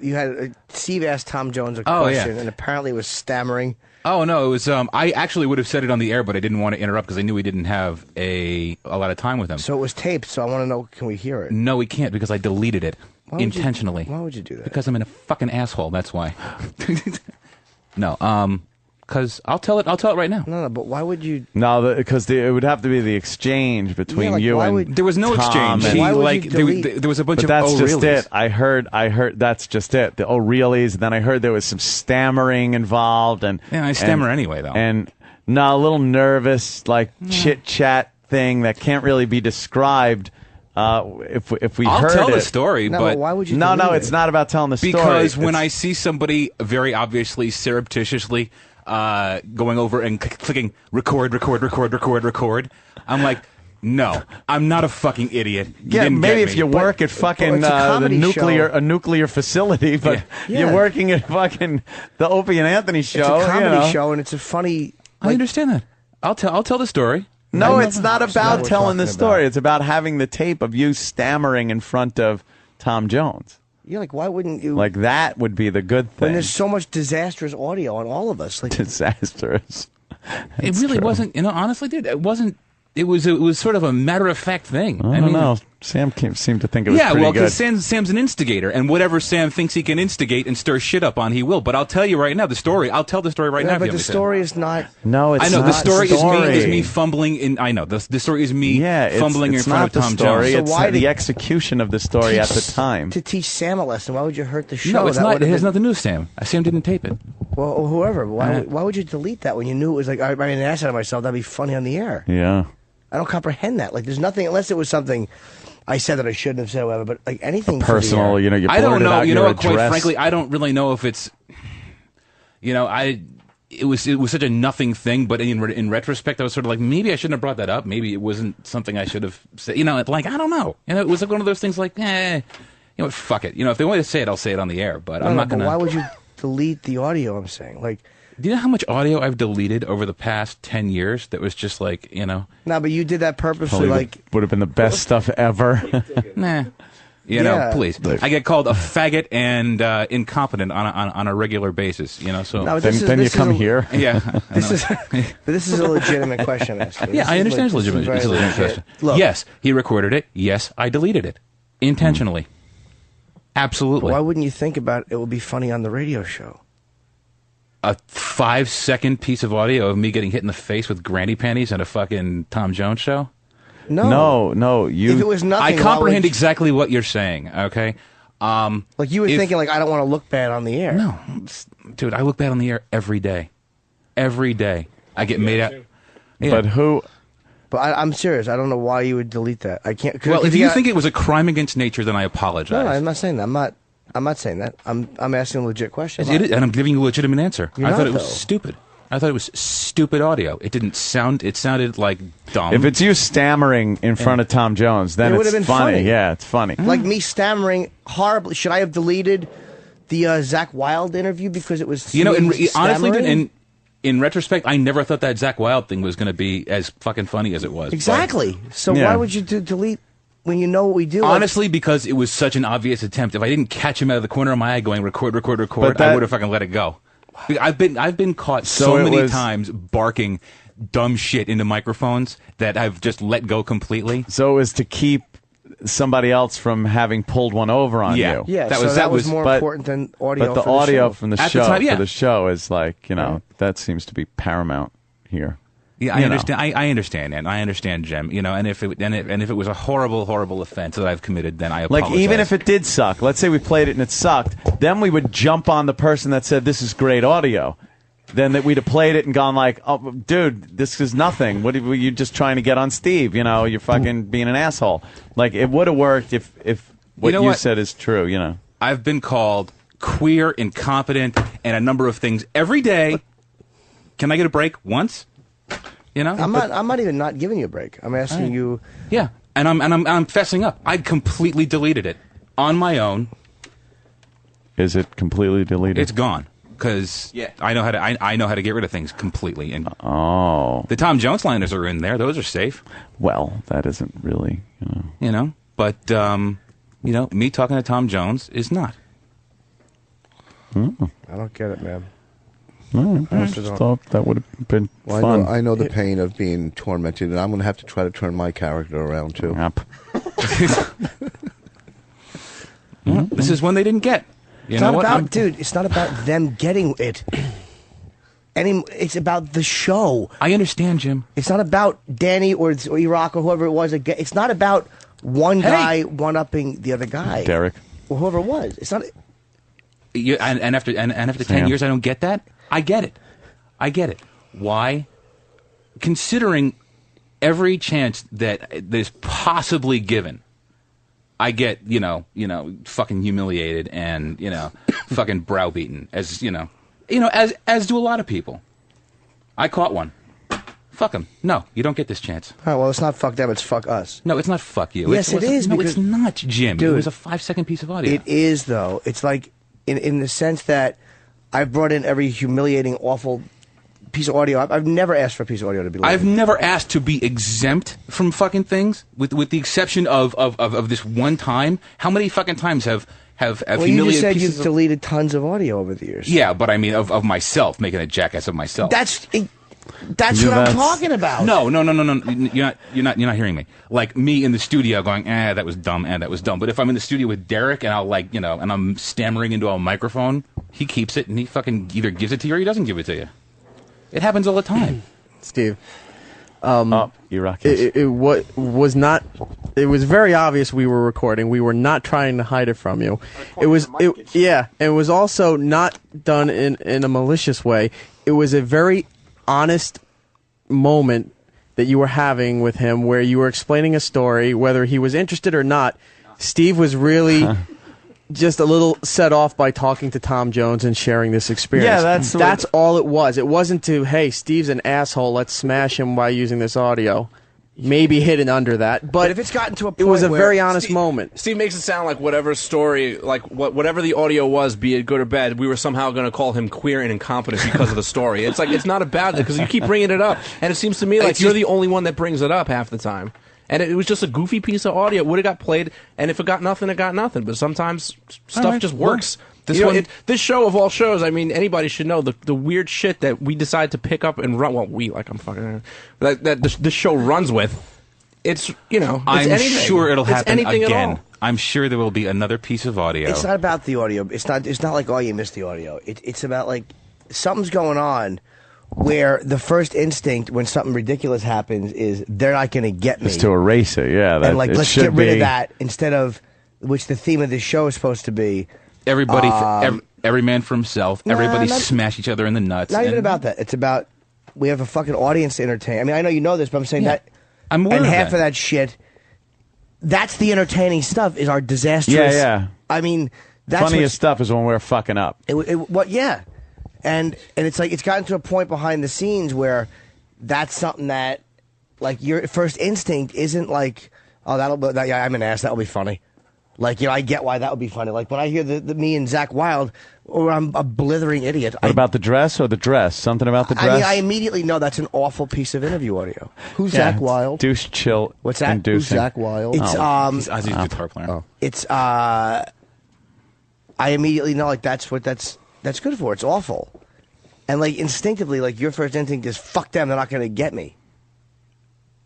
you had Steve asked Tom Jones a Oh, yeah. question, and apparently it was stammering. Oh no, it was. I actually would have said it on the air, but I didn't want to interrupt because I knew we didn't have a lot of time with him. So it was taped. So I want to know, can we hear it? No, we can't because I deleted it Why would you- intentionally. Why would you do that? Because I'm in a fucking asshole. That's why. No, because I'll tell it right now. No, but why would you? No, because it would have to be the exchange between like, you why and would- There was no Tom exchange. and- He, Why would like you there, delete- there was a bunch But of that's just realies. it. I heard that's just it. The realies. Then I heard there was some stammering involved, and Yeah, I stammer anyway, though. And no, a little nervous, like chit chat thing that can't really be described. If we I'll heard tell it. the story, No, but why would you? No, delete it? it's not about telling the story. because when It's- I see somebody very obviously surreptitiously going over and clicking record, I'm like, no, I'm not a fucking idiot. You yeah, didn't maybe get if me. you work at fucking it's a comedy a nuclear facility, but Yeah. you're working at fucking the Opie and Anthony show. It's a comedy you know. show, and it's a funny. I understand that. I'll tell the story. No, I- it's not what about we're telling the talking story. about. It's about having the tape of you stammering in front of Tom Jones. You're like, why wouldn't you? Like that would be the good when thing. there's so much disastrous audio on all of us. Like, Disastrous. It really true. wasn't. Honestly, dude, it wasn't. It was sort of a matter of fact thing. I don't know. Sam seemed to think it was Yeah, pretty well, good. because Sam's an instigator, and whatever Sam thinks he can instigate and stir shit up on, he will. But I'll tell you right now, the story. I'll tell the story right now. yeah, if but you the have me story is not. No, it's I know not the story is me story. fumbling in. I know the story is me Yeah, fumbling it's in front not of the Tom story. Jones. It's So why the did- execution of the story at the time. To teach Sam a lesson. Why would you hurt the show? No, it's That not. would It have has been- nothing to do with Sam. Sam didn't tape it. Well, whoever. Why would you delete that when you knew it was like? I mean, I said to myself, that'd be funny on the air. Yeah. I don't comprehend that. Like, there's nothing unless it was something I said that I shouldn't have said, or whatever. But like anything for the Personal, air. you know, you I don't blurted know. out You know your what? Quite address. frankly, I don't really know if it's. It was such a nothing thing, but in retrospect, I was sort of like, maybe I shouldn't have brought that up. Maybe it wasn't something I should have said. Like I don't know. It was like one of those things. Like, what? Fuck it. If they want to say it, I'll say it on the air. But I'm not But gonna. why would you delete the audio? I'm saying, like, Do you know how much audio I've deleted over the past 10 years? That was just like, no, but you did that purposely, Probably like. would have been the best stuff ever. nah. Yeah. Please. I get called a faggot and incompetent on a regular basis. So. No, then this is- then you this is come a- here. Yeah. This is, but this is a legitimate question. Actually. Yeah, This I is understand it's this is legitimate. very It's a legitimate legit. question. Look, Yes, he recorded it. Yes, I deleted it intentionally. Absolutely. why wouldn't you think about it would be funny on the radio show? A 5-second piece of audio of me getting hit in the face with granny panties at a fucking Tom Jones show? No, you. If it was nothing, I why comprehend would you- exactly what you're saying, okay? Like you were if- thinking, like I don't want to look bad on the air. No, dude, I look bad on the air every day. Every day. I get made out. Yeah. But who? But I'm serious. I don't know why you would delete that. I can't. 'cause Well, if you you got- think it was a crime against nature, then I apologize. no, I'm not saying that. I'm not saying that. I'm asking a legit question. It is, and I'm giving you a legitimate answer. You're I thought not, it was though. stupid. I thought it was stupid audio. It didn't sound. It sounded like dumb. If it's you stammering in front of Tom Jones, then It would it's have been funny. funny. Yeah, it's funny. Like me stammering horribly. Should I have deleted the Zach Wilde interview because it was? honestly, stammering? dude, in retrospect, I never thought that Zach Wilde thing was going to be as fucking funny as it was. But Exactly. So Yeah. why would you delete when you know what we do? Like, honestly, because it was such an obvious attempt. If I didn't catch him out of the corner of my eye going record, But I that- would have fucking let it go. I've been caught So so it many was- times barking dumb shit into microphones that I've just let go completely. So it was to keep somebody else from having pulled one over on Yeah. you. yeah, that so was- that that was was- more but- important than audio. But the for audio show. from the At the show time, yeah. for the show is like, that seems to be paramount here. Yeah, I understand. I understand, and I understand, Jem. You know, and if it was a horrible, horrible offense that I've committed, then I apologize. Like, even if it did suck, let's say we played it and it sucked, then we would jump on the person that said this is great audio. Then that we'd have played it and gone like, oh, dude, this is nothing. What were you just trying to get on Steve? You know, you're fucking being an asshole. Like, it would have worked if what you said is true. You know, I've been called queer, incompetent, and a number of things every day. Can I get a break once? You know, I'm not even not giving you a break. I'm asking you. Yeah, and I'm fessing up. I completely deleted it on my own. Is it completely deleted? It's gone because I know how to get rid of things completely. And the Tom Jones liners are in there; those are safe. Well, that isn't really, but me talking to Tom Jones is not. I don't get it, man. I just thought that would have been fun. I know the pain of being tormented, and I'm going to have to try to turn my character around, too. Yep. This is one they didn't get. It's not about, dude, it's not about them getting it. It's about the show. I understand, Jim. It's not about Danny or Iraq or whoever it was. It's not about one guy one-upping the other guy. Derek. Or whoever it was. It's not... And after 10 years, I don't get that? I get it. Why? Considering every chance that is possibly given, I get, fucking humiliated and, fucking browbeaten as do a lot of people. I caught one. Fuck him. No, you don't get this chance. All right, well, it's not fuck them, it's fuck us. No, it's not fuck you. Yes, it is. No, it's not, Jim. Dude, it was a 5-second piece of audio. It is, though. It's like, in the sense that I've brought in every humiliating, awful piece of audio. I've never asked for a piece of audio to be like. I've never asked to be exempt from fucking things, with the exception of this one time. How many fucking times have well, humiliated you just said pieces you've deleted tons of audio over the years. Yeah, but I mean of myself, making a jackass of myself. That's what I'm talking about. No. You're not hearing me. Like me in the studio going, that was dumb, that was dumb. But if I'm in the studio with Derek and I'll and I'm stammering into a microphone, he keeps it and he fucking either gives it to you or he doesn't give it to you. It happens all the time. Steve. Iraq. It was very obvious we were recording. We were not trying to hide it from you. It was also not done in a malicious way. It was a very honest moment that you were having with him where you were explaining a story, whether he was interested or not. Steve was really just a little set off by talking to Tom Jones and sharing this experience. Yeah, that's all it was. It wasn't to, hey, Steve's an asshole, let's smash him by using this audio. Maybe hidden under that, but if it's gotten to a point, it was a where very honest moment. Steve makes it sound like whatever story, like whatever the audio was, be it good or bad, we were somehow going to call him queer and incompetent because of the story. It's like it's not about it because you keep bringing it up, and it seems to me like you're the only one that brings it up half the time. And it was just a goofy piece of audio. It would have got played, and if it got nothing, it got nothing. But sometimes stuff just works. This show of all shows, I mean, anybody should know the weird shit that we decide to pick up and run. Well, I'm fucking that this show runs with. It's I'm sure it'll happen again. I'm sure there will be another piece of audio. It's not about the audio. It's not like, oh, you missed the audio. It's about like something's going on where the first instinct when something ridiculous happens is they're not going to get me. It's to erase it, yeah. And like, let's get rid of that instead of, which the theme of this show is supposed to be. Everybody, every man for himself. Everybody smash each other in the nuts. Not even about that. It's about, we have a fucking audience to entertain. I mean, I know you know this, but I'm saying that. I'm aware and of half that. of that shit, that's the entertaining stuff, is our disastrous. Yeah. I mean, that's funniest stuff is when we're fucking up. And it's like it's gotten to a point behind the scenes where that's something that, like, your first instinct isn't like, oh, I'm an ass, that'll be funny. Like, I get why that would be funny. Like, when I hear the me and Zach Wilde, or I'm a blithering idiot. What about the dress or the dress? Something about the dress? I mean, I immediately know that's an awful piece of interview audio. Who's Zach Wilde? Deuce Chill. What's that? Who's Zach Wilde? It's, he's Ozzy's guitar player. Oh. It's, I immediately know, like, that's what that's good for. It's awful. And, like, instinctively, like, your first instinct is, fuck them, they're not going to get me.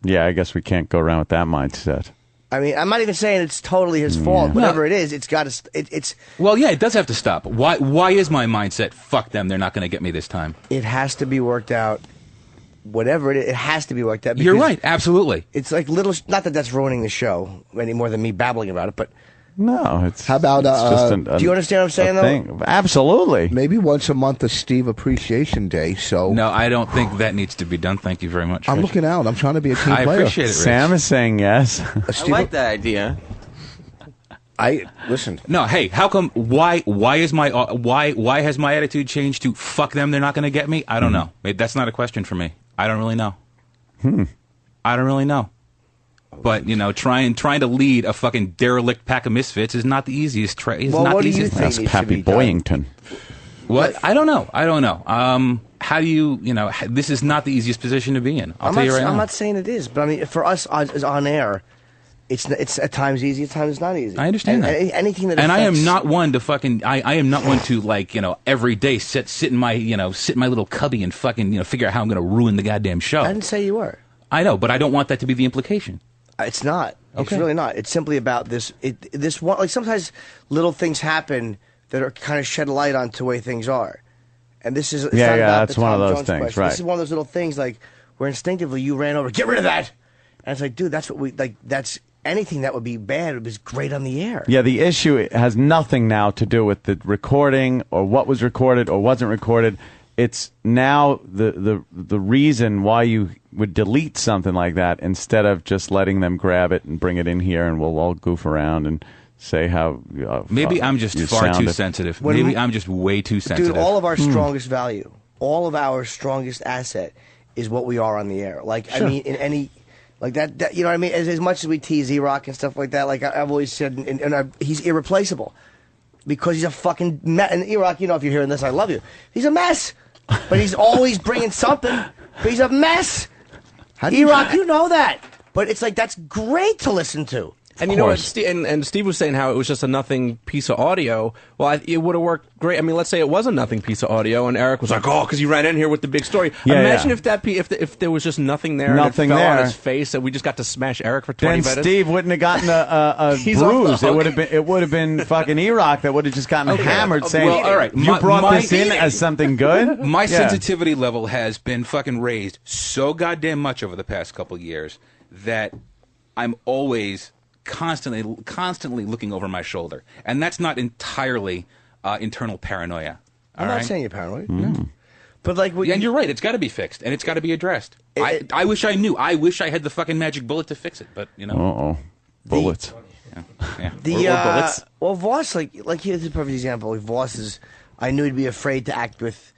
Yeah, I guess we can't go around with that mindset. I mean, I'm not even saying it's totally his fault. Whatever it is, it's got to. It's. Well, yeah, it does have to stop. Why is my mindset? Fuck them. They're not going to get me this time. It has to be worked out whatever it has to be like that. You're because right. Absolutely. It's like little. Not that that's ruining the show any more than me babbling about it, but. No, it's. How about it's just do you understand what I'm saying, though? thing. Absolutely. maybe once a month a Steve Appreciation Day? So No, I don't think that needs to be done. Thank you very much. I'm Rich. looking out. I'm trying to be a team I player. appreciate it, Rich. Sam is saying yes. A I Steve, like that idea. I listen. No, hey, how come? Why has my attitude changed to fuck them? They're not going to get me. I don't know. Maybe that's not a question for me. I don't really know. I don't really know. But trying to lead a fucking derelict pack of misfits is not the easiest. Well, not what the do you easiest. think That's needs to Pappy be done? Boyington. What? I don't know. How do you? This is not the easiest position to be in. I'll tell you right now. I'm not saying it is, but I mean, for us as on air, it's at times easy, at times not easy. I understand that. Anything that and I am affects- not one to fucking. I am not one to every day sit in my little cubby and fucking figure out how I'm going to ruin the goddamn show. I didn't say you were. I know, but I don't want that to be the implication. It's not. It's Okay. really not. It's simply about this. This one, like sometimes little things happen that are kind of shed light onto the way things are, and this is. It's Yeah, not yeah, about that's the one of Tom those Jones things, question. right. This is one of those little things like where instinctively you ran over, get rid of that, and it's like, dude, that's what we like. That's anything that would be bad was great on the air. Yeah, the issue has nothing now to do with the recording or what was recorded or wasn't recorded. It's now the reason why you would delete something like that instead of just letting them grab it and bring it in here and we'll all goof around and say how. Maybe I'm just you far too sounded. sensitive. When Maybe we- I'm just way too sensitive. Dude, all of our strongest value, all of our strongest asset is what we are on the air. Like, I mean, in any, like that you know what I mean? As much as we tease E-Rock and stuff like that, like I've always said, he's irreplaceable because he's a fucking mess. And E-Rock, if you're hearing this, I love you. He's a mess, but he's always bringing something. But he's a mess. E-Rock, you know that. But it's like, that's great to listen to. And you know what? And Steve was saying how it was just a nothing piece of audio. Well, it would have worked great. I mean, let's say it was a nothing piece of audio, and Eric was like, "Oh, because he ran in here with the big story." Yeah, Imagine yeah. if there was just nothing there, Nothing and it fell there. on his face, and we just got to smash Eric for 20 Then minutes. Steve wouldn't have gotten a He's off the bruise. hook. It would have been fucking E-Rock that would have just gotten hammered saying, Well, all right. you brought this in as something good? My Yeah. sensitivity level has been fucking raised so goddamn much over the past couple of years that I'm always constantly looking over my shoulder, and that's not entirely internal paranoia. I'm all not right? saying you're paranoid. No. But like, Yeah, and you're right. It's got to be fixed, and it's got to be addressed. I wish I knew. I wish I had the fucking magic bullet to fix it, but Uh-oh. Bullets. yeah. The Or bullets. well, Voss, like here's a perfect example. Like Voss is, I knew he'd be afraid to act with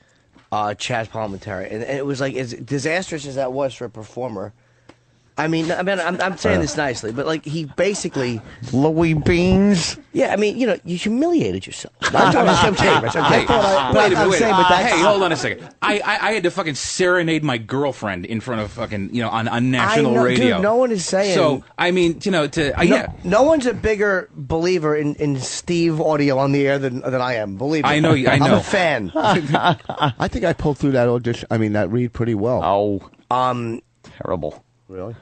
Chaz Palminteri, and it was like as disastrous as that was for a performer. I'm saying this nicely, but like he basically, Louis Beans. yeah, you humiliated yourself. I'm kidding, Rich. I'm kidding. Wait a minute. but that's, Hey, hold on a second. I had to fucking serenade my girlfriend in front of fucking on national I know, radio. dude, no one is saying. So No one's a bigger believer in Steve audio on the air than I am. Believe me. I know. I'm a fan. I think I pulled through that audition. I mean, that read pretty well. Oh. Terrible. Really?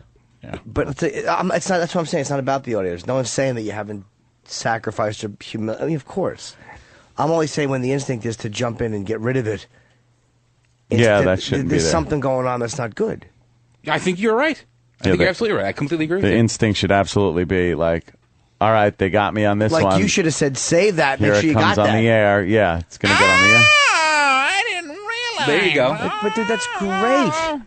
But it's not. That's what I'm saying. It's not about the audio. No one's saying that you haven't sacrificed or humiliated. I mean, of course. I'm only saying when the instinct is to jump in and get rid of it. Yeah, that shouldn't be There's there. something going on that's not good. I think you're right. I think you're absolutely right. I completely agree with The you. instinct should absolutely be like, all right, they got me on this Like one. you should have said, "Save that." Here Make sure it you comes got on that. the air. Yeah, it's going to get on the air. I didn't realize. There you go. But dude, that's great.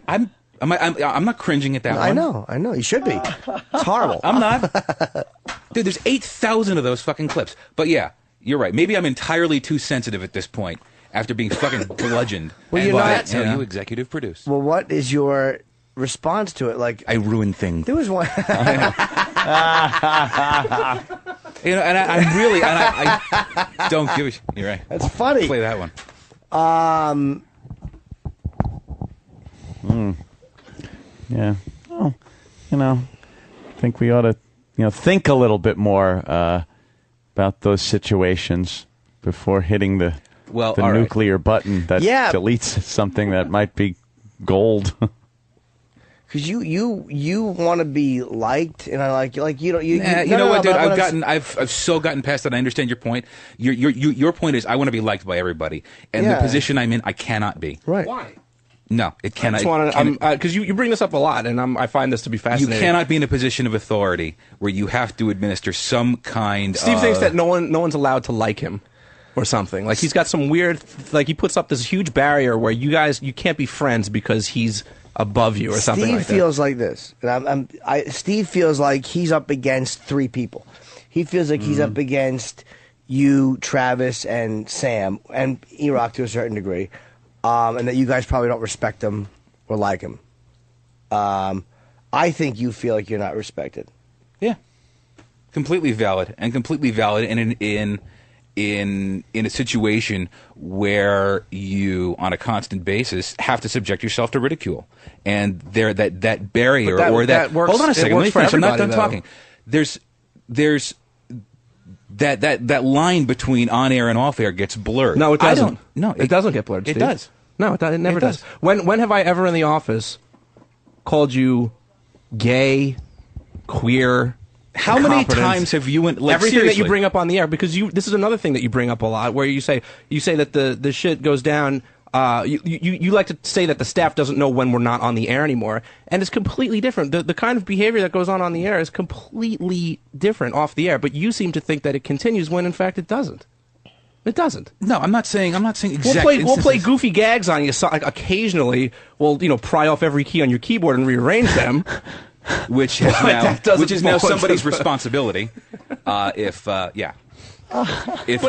I'm not cringing at that one. I know. You should be. It's horrible. I'm not. Dude, there's 8,000 of those fucking clips. But yeah, you're right. Maybe I'm entirely too sensitive at this point after being fucking bludgeoned. Well, and you're not- that's how yeah. you executive produce. Well, what is your response to it? Like, I ruin things. there was one. And I'm really, and I don't give a shit. You're right. That's funny. Play that one. Yeah. Well, I think we ought to, think a little bit more about those situations before hitting the Well, all right. nuclear button that Yeah. deletes something that might be gold. Because you want to be liked, and I like you. You You know what, dude? I've so gotten past that. I understand your point. Your point is I want to be liked by everybody, and Yeah. the position I'm in, I cannot be. right. Why? No, it cannot. I just want to, because you bring this up a lot, and I find this to be You fascinating. cannot be in a position of authority where you have to administer some kind Steve of... thinks that no one's allowed to like him or something. Like he's got some weird, like he puts up this huge barrier where you can't be friends because he's above you or something Steve like that. feels like this. And Steve feels like he's up against three people. He feels like he's up against you, Travis, and Sam, and E-Rock to a certain degree, and that you guys probably don't respect him or like him. I think you feel like you're not respected. Yeah, completely valid, and in a situation where you, on a constant basis, have to subject yourself to ridicule, and that barrier that works. Hold on a second, let me finish. I'm not done though. talking. There's that line between on air and off air gets blurred. No, it doesn't. I don't. No, it doesn't get blurred. It Steve. does. No, it never It does. does. When have I ever in the office called you gay, queer? How many incompetent? times have you everything Everything that you seriously? bring up on the air, because this is another thing that you bring up a lot, where you say that the shit goes down. You like to say that the staff doesn't know when we're not on the air anymore, and it's completely different. The kind of behavior that goes on the air is completely different off the air. But you seem to think that it continues when in fact it doesn't. It doesn't. No, I'm not saying exactly. We'll play goofy gags on you. So, like, occasionally, we'll pry off every key on your keyboard and rearrange them. which is now somebody's responsibility. If but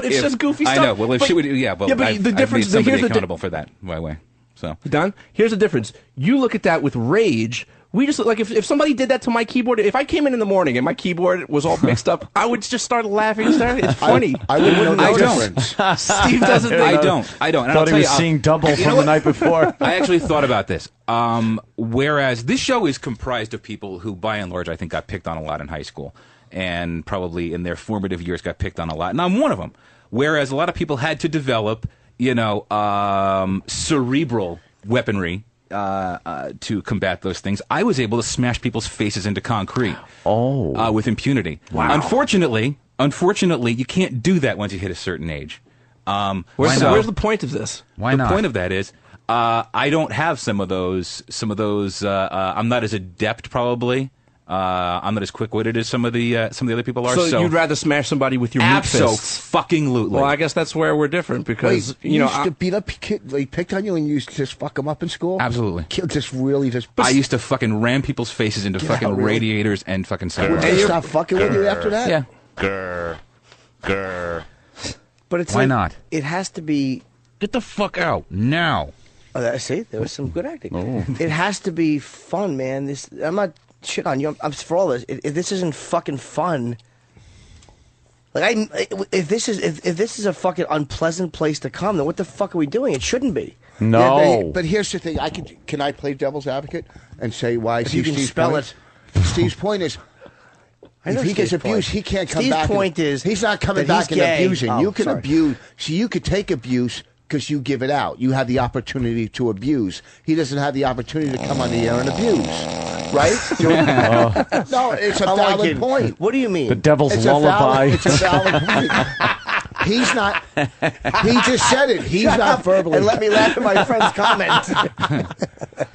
it's just goofy stuff. I know. Well, if she would, yeah. Well, but the difference. I've made somebody here's accountable for that. My way. So done. Here's the difference. You look at that with rage. We just like if somebody did that to my keyboard. If I came in the morning and my keyboard was all mixed up, I would just start laughing. It's funny. I wouldn't know I the don't. difference. Steve doesn't. I don't. And I'll Thought tell he was you, seeing double from the night before. I actually thought about this. Whereas this show is comprised of people who, by and large, I think got picked on a lot in high school, and probably in their formative years got picked on a lot. And I'm one of them. Whereas a lot of people had to develop, cerebral weaponry to combat those things. I was able to smash people's faces into concrete with impunity. Wow. Unfortunately, you can't do that once you hit a certain age. Where's the point of this? The point of that is I don't have some of those. I'm not as adept, probably. I'm not as quick-witted as some of the other people are. So you'd rather smash somebody with your meat fists? Fucking-lutely. Well, I guess that's where we're different because Wait, you used to beat up kid, they picked on you and you used to just fuck them up in school. Absolutely. I I used to fucking ram people's faces into fucking really? radiators and fucking stuff. Would they stop fucking with you after that? Yeah. But it's Why like, not? It has to be. Get the fuck out now. Oh, see, there was some good acting. It has to be fun, man. I'm not shit on you. I'm for all this. If this isn't fucking fun, like if this is a fucking unpleasant place to come, then what the fuck are we doing? It shouldn't be. No. Yeah, but here's the thing. Can I play devil's advocate and say why? If you can spell it. Steve's point is, I know if he gets Steve's abused, point. he can't come Steve's back. point is he's not coming that he's back and gay. abusing. Oh, You can sorry. abuse. So you could take abuse because you give it out. You have the opportunity to abuse. He doesn't have the opportunity to come on the air and abuse. Right? No, it's a valid point. What do you mean? The devil's It's lullaby. it's a valid point. He's not. He just said it. He's Shut not up verbally. and let me laugh at my friend's comment.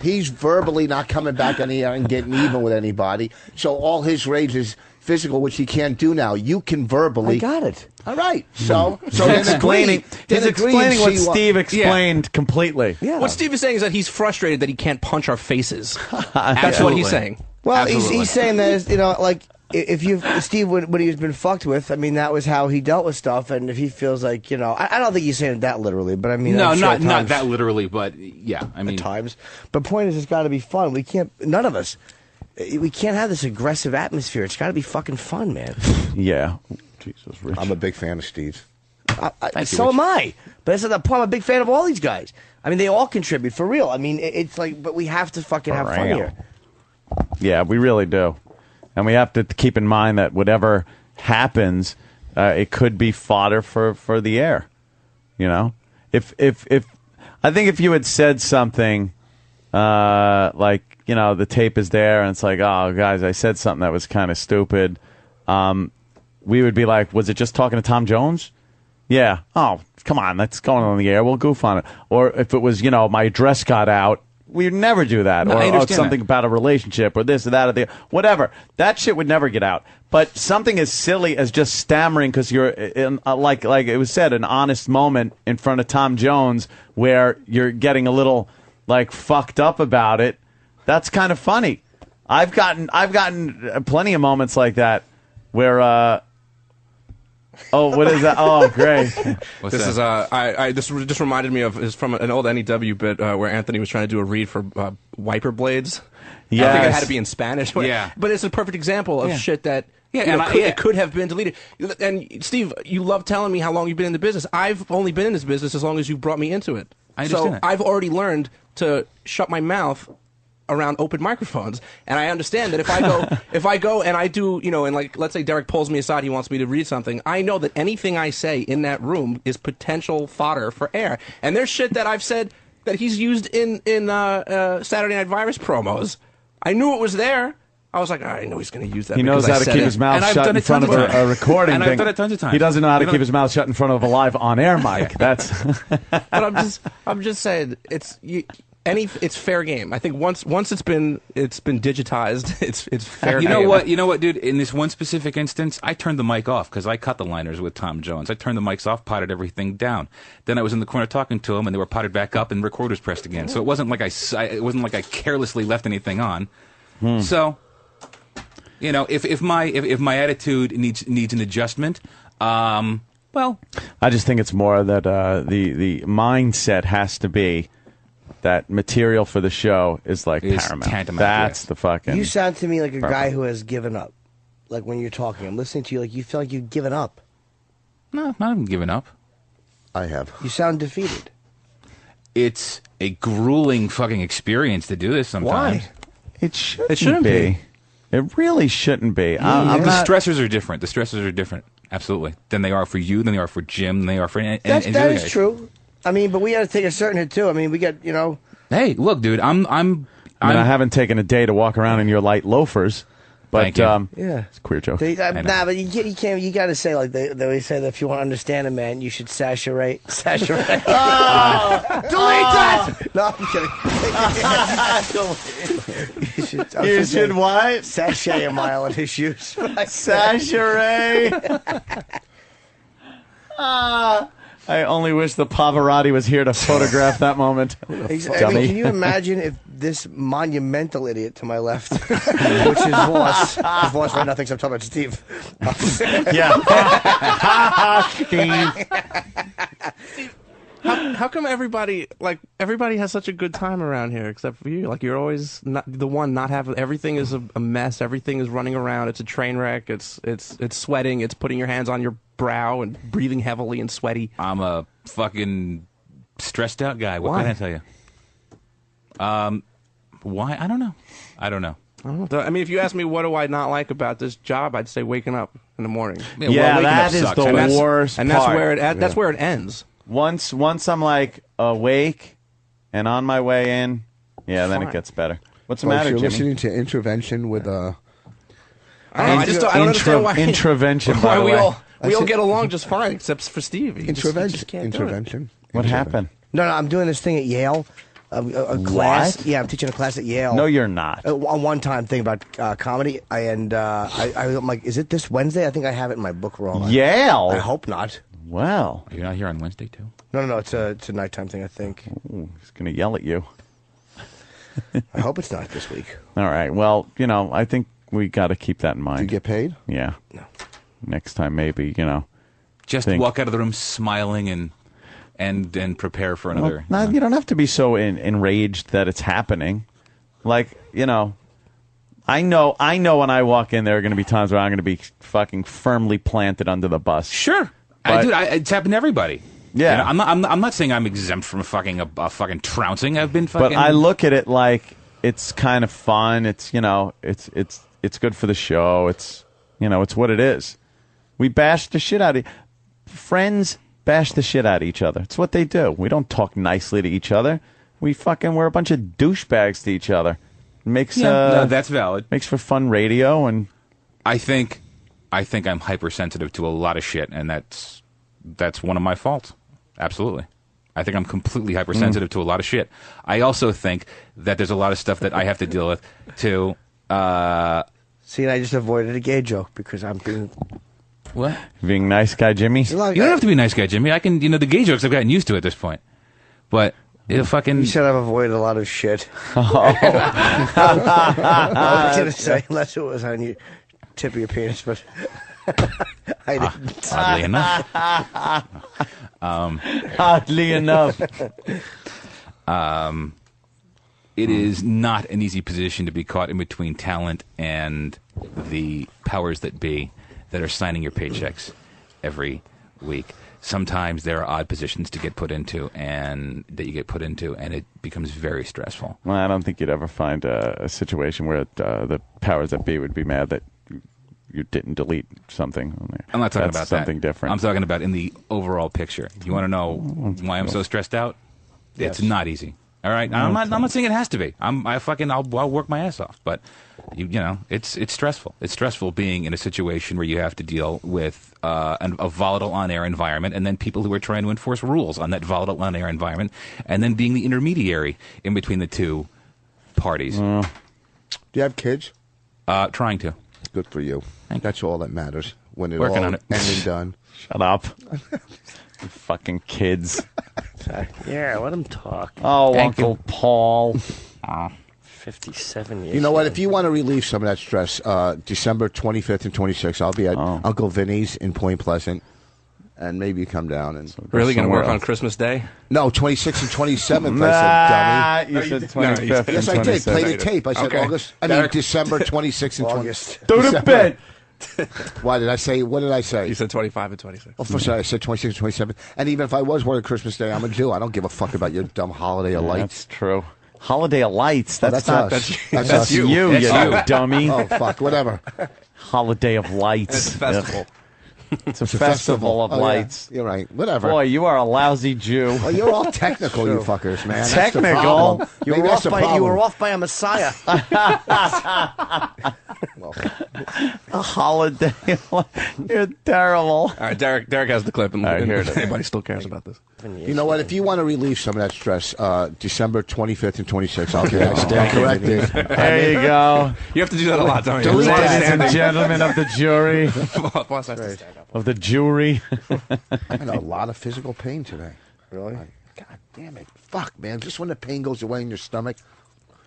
He's verbally not coming back on the air and getting even with anybody. So all his rage is physical, which he can't do now. You can verbally. I got it. All right. So He's then explaining. then He's agree and explaining what see Steve explained completely. Yeah. what Steve is saying is that he's frustrated that he can't punch our faces. That's what he's saying. Well, Absolutely. he's saying that like if Steve when he's been fucked with, I mean that was how he dealt with stuff, and if he feels like I don't think he's saying it that literally, but I mean No, I'm sure at not times- that literally, but yeah. I mean, at times. But point is, it's got to be fun. We can't. None of us. We can't have this aggressive atmosphere. It's got to be fucking fun, man. Yeah. Jesus, Rich. I'm a big fan of Steve's. So am I. But that's not the point. I'm a big fan of all these guys. I mean, they all contribute for real. I mean, it's like, but we have to fucking have fun here. Yeah, we really do. And we have to keep in mind that whatever happens, it could be fodder for the air. You know? If I think if you had said something like, the tape is there and it's like, oh, guys, I said something that was kind of stupid, we would be like, was it just talking to Tom Jones? Yeah. Oh, come on, that's going on the air. We'll goof on it. Or if it was, my address got out, we'd never do that, No, I or understand something that. about a relationship, or this or that, or the whatever. That shit would never get out. But something as silly as just stammering because you're in, like it was said, an honest moment in front of Tom Jones where you're getting a little like fucked up about it. That's kind of funny. I've gotten plenty of moments like that where. Oh, what is that? Oh, great! This is this just reminded me of is from an old NEW bit where Anthony was trying to do a read for wiper blades. Yes. I think it had to be in Spanish. Yeah. But it's a perfect example of shit that it could have been deleted. And Steve, you love telling me how long you've been in the business. I've only been in this business as long as you brought me into it. I understand So that. I've already learned to shut my mouth around open microphones, and I understand that if I go and I do, and like let's say Derek pulls me aside, he wants me to read something, I know that anything I say in that room is potential fodder for air. And there's shit that I've said that he's used in Saturday Night Virus promos. I knew it was there. I was like, I know he's going to use that. He knows because how I to said keep it. his mouth And I've shut done in it front of tons of a times. recording And thing. I've done it tons of times. He doesn't know how to You know- keep his mouth shut in front of a live on-air mic. That's But I'm just saying it's fair game. I think once it's been digitized, it's fair You game. know what, dude? In this one specific instance, I turned the mic off because I cut the liners with Tom Jones. I turned the mics off, potted everything down. Then I was in the corner talking to him, and they were potted back up, and recorders pressed again. So it wasn't like I carelessly left anything on. So, if my attitude needs an adjustment, well, I just think it's more that the mindset has to be that material for the show is like Is paramount. tantamount, That's yes. the fucking. You sound to me like a guy who has given up. Like when you're talking, I'm listening to you like you feel like you've given up. no, not even giving up. I have. You sound defeated. It's a grueling fucking experience to do this sometimes. Why? It shouldn't, shouldn't be. It really shouldn't be. I'm The not. stressors are different. The stressors are different, absolutely, than they are for you, than they are for Jim, than they are for any That other is guy. true. I mean, but we got to take a certain hit too. I mean, we got Hey, look, dude, I haven't taken a day to walk around in your light loafers, but Thank you. Yeah. it's a queer joke. Nah, but you can't. You got to say like they always say that if you want to understand a man, you should saturate. Delete that. No, I'm kidding. You should what? Sashay a mile in his shoes. Saturday. I only wish the Pavarotti was here to photograph that moment. I mean, Dummy. can you imagine if this monumental idiot to my left, which is Voss, Voss right now thinks I'm talking about Steve. Yeah. How come everybody has such a good time around here except for you? Like you're always not the one not having everything is a mess. Everything is running around. It's a train wreck. It's sweating. It's putting your hands on your brow and breathing heavily and sweaty. I'm a fucking stressed out guy. What Why? can I tell you? Why? I don't know. I don't know. I mean, if you ask me what do I not like about this job, I'd say waking up in the morning. Yeah, waking that up is sucks. the And that's- worst And that's part. where it ends. Once I'm like awake and on my way in, then it Fine. gets better. What's the Folks, matter, you're Jimmy? listening to Intervention with I don't understand why. Intervention. By Why the we way. all I said- get along just fine, except for Steve. He just can't do it. Intervention. What happened? No, I'm doing this thing at Yale. A class. What? Yeah, I'm teaching a class at Yale. No, you're not. A one-time thing about comedy, and I'm like, is it this Wednesday? I think I have it in my book wrong. Yale. I hope not. Well, You're not here on Wednesday too? No, it's a nighttime thing. I think. ooh, he's gonna yell at you. I hope it's not this week. All right. Well, I think we got to keep that in mind. Do you get paid? Yeah. No. Next time, maybe. Just Think. walk out of the room smiling and prepare for another. Well, you don't have to be so enraged that it's happening. Like, I know when I walk in, there are going to be times where I'm going to be fucking firmly planted under the bus. Sure, But- it's happened to everybody. Yeah. I'm not saying I'm exempt from fucking a fucking trouncing. I've been fucking. But I look at it like it's kind of fun. It's it's good for the show. It's it's what it is. We bash the shit out of friends. Bash the shit out of each other. It's what they do. We don't talk nicely to each other. We're a bunch of douchebags to each other. It makes no, that's valid. makes for fun radio, and I think I'm hypersensitive to a lot of shit, and that's one of my faults. Absolutely, I think I'm completely hypersensitive to a lot of shit. I also think that there's a lot of stuff that I have to deal with too. See, and I just avoided a gay joke because I'm being... What? Being nice guy Jimmy? You don't have to be a nice guy, Jimmy. I can, the gay jokes I've gotten used to at this point. But it fucking... You said I've avoided a lot of shit. I was going to say, unless it was on your tip of your penis, but I didn't. Oddly enough. Oddly enough. It is not an easy position to be caught in between talent and the powers that be that are signing your paychecks every week. Sometimes there are odd positions to get put into, and it becomes very stressful. Well, I don't think you'd ever find a situation where the powers that be would be mad that you didn't delete something on there. I'm not talking That's about something different. I'm talking about in the overall picture. You want to know why I'm so stressed out? Yes. It's not easy. All right, I'm not saying it has to be. I'll work my ass off, but it's stressful. It's stressful being in a situation where you have to deal with a volatile on-air environment, and then people who are trying to enforce rules on that volatile on-air environment, and then being the intermediary in between the two parties. Do you have kids? Trying to. Good for you. That's all that matters. When it Working all on it. end and done. Shut up. You fucking kids. Yeah, let him talk. Oh, Thank Uncle Paul. 57 years. You know what? If you want to relieve some of that stress, December 25th and 26th, I'll be at Uncle Vinny's in Point Pleasant, and maybe you come down and. Really going to work somewhere on else. Christmas Day? No, 26th and 27th. I said, dummy. You said 25th. Yes, I did. Play the tape. I said Okay. August. I mean December 26th and 26th. Do the bit. Why did I say? What did I say? You said 25 and 26. Well, first I said 26 and 27. And even if I was working Christmas Day, I'm a Jew. I don't give a fuck about your dumb holiday of lights. That's true. Holiday of Lights. That's not. us. That's us. you, That's you you. dummy. Oh, fuck. Whatever. Holiday of Lights. It's a festival. It's a festival of Oh, yeah. lights. You're right. Whatever. Boy, you are a lousy Jew. Well, you're all technical, you fuckers, man. That's the Technical? problem. You Maybe were, that's off the by, you problem. were off by a messiah. A holiday. You're terrible. All right, Derek has the clip, and All right, here it is. anybody still cares about this. You know what? If you want to relieve some of that stress, December 25th and 26th, I'll be I stand corrected. There you go. You have to do that a lot, don't you? Delete that. Ladies and gentlemen of the jury, Boss has to stand up. of the jury. I'm in a lot of physical pain today. Really? God damn it. Fuck, man. Just when the pain goes away in your stomach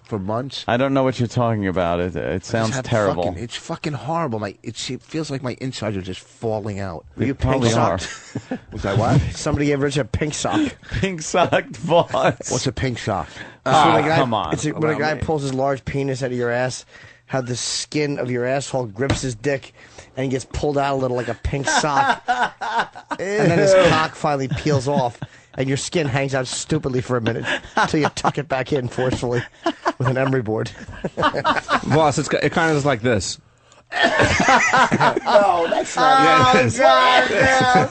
for months. I don't know what you're talking about. It I just sounds have terrible. It's fucking horrible. It feels like my insides are just falling out. Were you probably pink are. socked? Was that what? Somebody gave Rich a pink sock. Pink socked boss. What's a pink sock? When a guy, come on. when a guy pulls his large penis out of your ass, how the skin of your asshole grips his dick and he gets pulled out a little like a pink sock. And then his cock finally peels off and your skin hangs out stupidly for a minute until you tuck it back in forcefully with an emery board. Boss, it kind of is like this. No, that's not Yeah, it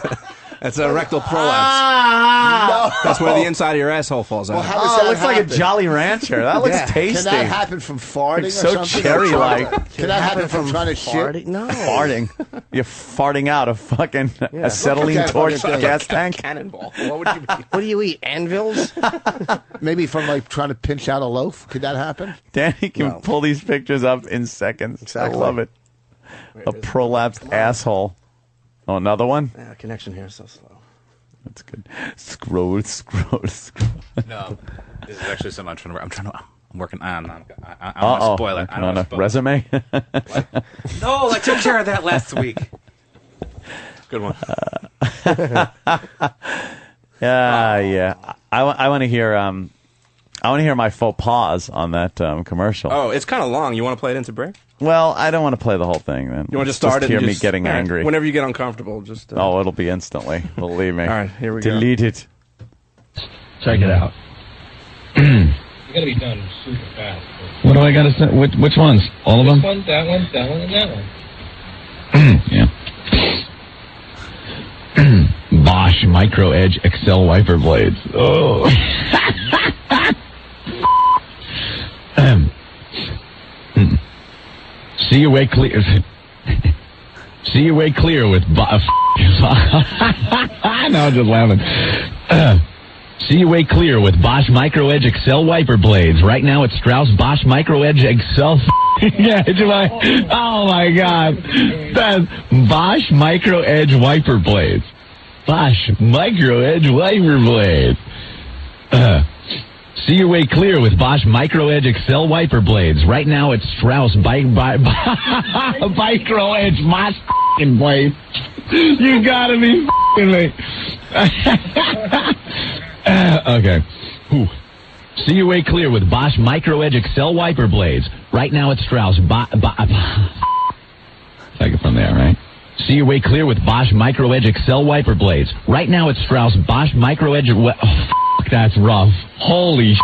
is. It's a rectal prolapse. That's where the inside of your asshole falls out. Well, how does Oh, that it looks like a happen? Jolly Rancher. That looks Yeah. tasty. Can that happen from farting It's or so something? cherry-like. Can that happen from trying to shit? Farting? No. Farting. You're farting out a fucking acetylene Look at torch that fucking gas tank. Cannonball. What would you be? What do you eat? Anvils? Maybe from like trying to pinch out a loaf. Could that happen? Danny can No. pull these pictures up in seconds. Exactly. I love it. A prolapsed asshole. Oh, another one? Yeah, connection here is so slow. That's good. Scroll. No, this is actually something I'm working on. I don't want to spoil it. I don't On want a to spoil it. resume? No, I took care of that last week. Good one. Yeah. I want to hear. I want to hear my faux pas on that commercial. Oh, it's kind of long. You want to play it into break? Well, I don't want to play the whole thing. Then You want to just start it? hear and me just- getting all right. angry. Whenever you get uncomfortable, just. Oh, it'll be instantly. Believe me. All right, here we go. Delete it. Check it out. You gotta be done super fast. What do I got to say? Which ones? All of This them? one, that one, and that one. Yeah. Bosch Micro Edge XL wiper blades. Oh. See your way clear. See your way clear with Bosch. No, I'm just laughing. See your way clear with Bosch Micro Edge Excel wiper blades. Right now at Strauss Bosch Micro Edge Excel. Yeah, oh my God. That's Bosch Micro Edge wiper blades. Bosch Micro Edge wiper blades. See your way clear with Bosch Micro Edge Excel wiper blades. Right now at Strauss Micro Edge Bosch blades. You gotta be me. Okay. Whew. See your way clear with Bosch Micro Edge Excel wiper blades. Right now at Strauss. Take it from there, right? See your way clear with Bosch Micro Edge Excel wiper blades. Right now at Strauss Bosch Micro Edge. That's rough. Holy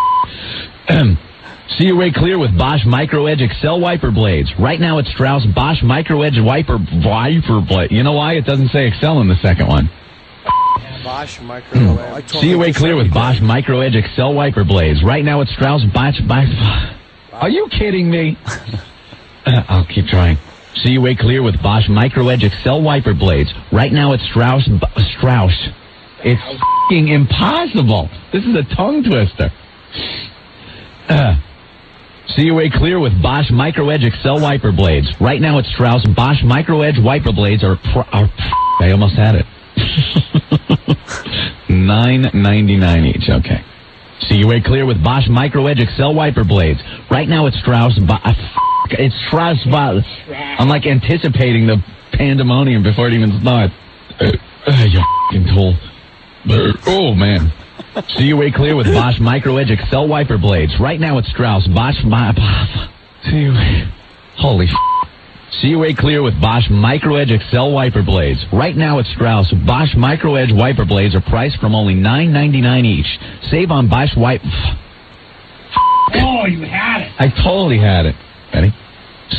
See your way clear with Bosch Micro Edge Excel wiper blades. Right now at Strauss Bosch Micro Edge wiper blade. You know why it doesn't say Excel in the second one? Bosch Micro Edge. See your way clear with Bosch Micro Edge Excel wiper blades. Right now at Strauss Bosch. Are you kidding me? I'll keep trying. See your way clear with Bosch Micro Edge Excel wiper blades. Right now at Strauss. It's f***ing impossible. This is a tongue twister. See your way clear with Bosch Micro Edge Excel wiper blades. Right now at Strauss Bosch Micro Edge wiper blades are I almost had it. $9.99 each. Okay. See your way clear with Bosch Micro Edge Excel wiper blades. Right now at Strauss. It's Strauss. I'm like anticipating the pandemonium before it even starts. You f***ing tool. Oh man. See your way clear with Bosch Micro Edge Excel wiper blades. Right now at Strauss Bosch. Holy. See your way clear with Bosch Micro Edge Excel wiper blades. Right now at Strauss, Bosch Micro Edge wiper blades are priced from only $9.99 each. Save on Bosch wipe. Oh, you had it. I totally had it. Ready?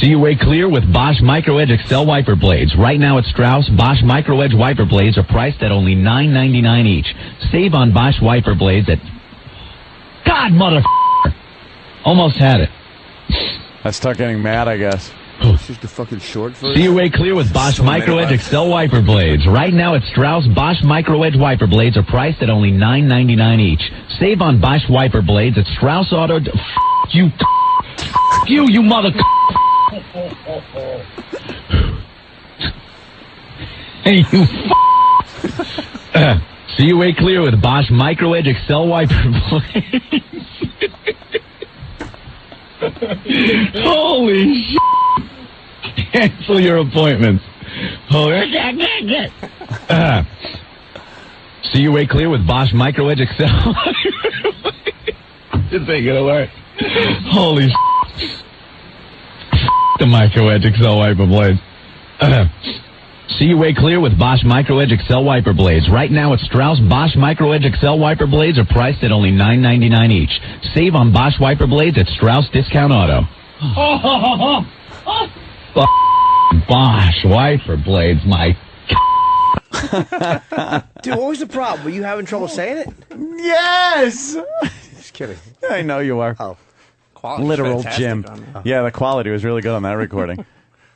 See your way clear with Bosch Micro Edge Excel wiper blades. Right now at Strauss, Bosch Micro Edge wiper blades are priced at only $9.99 each. Save on Bosch wiper blades at... God, motherfucker! Almost had it. I start getting mad, I guess. It's just the fucking short version. See your way clear with Bosch Micro Edge Excel wiper blades. Right now at Strauss, Bosch Micro Edge wiper blades are priced at only $9.99 each. Save on Bosch wiper blades at Strauss Auto... You... You mother... Hey, you See your way clear with Bosch Micro Edge Excel wiper blades. Holy shit. Cancel your appointments. See your way clear with Bosch Micro Edge Excel. This ain't gonna work. Holy shit. The Micro Edge Excel wiper blades. See your way clear with Bosch Micro Edge Excel wiper blades. Right now at Strauss, Bosch Micro Edge Excel wiper blades are priced at only $9.99 each. Save on Bosch wiper blades at Strauss Discount Auto. Bosch wiper blades, my... Dude, what was the problem? Were you having trouble saying it? Yes! Just kidding. I know you are. Oh. Quality's Literal fantastic Jim. on Yeah, the quality was really good on that recording.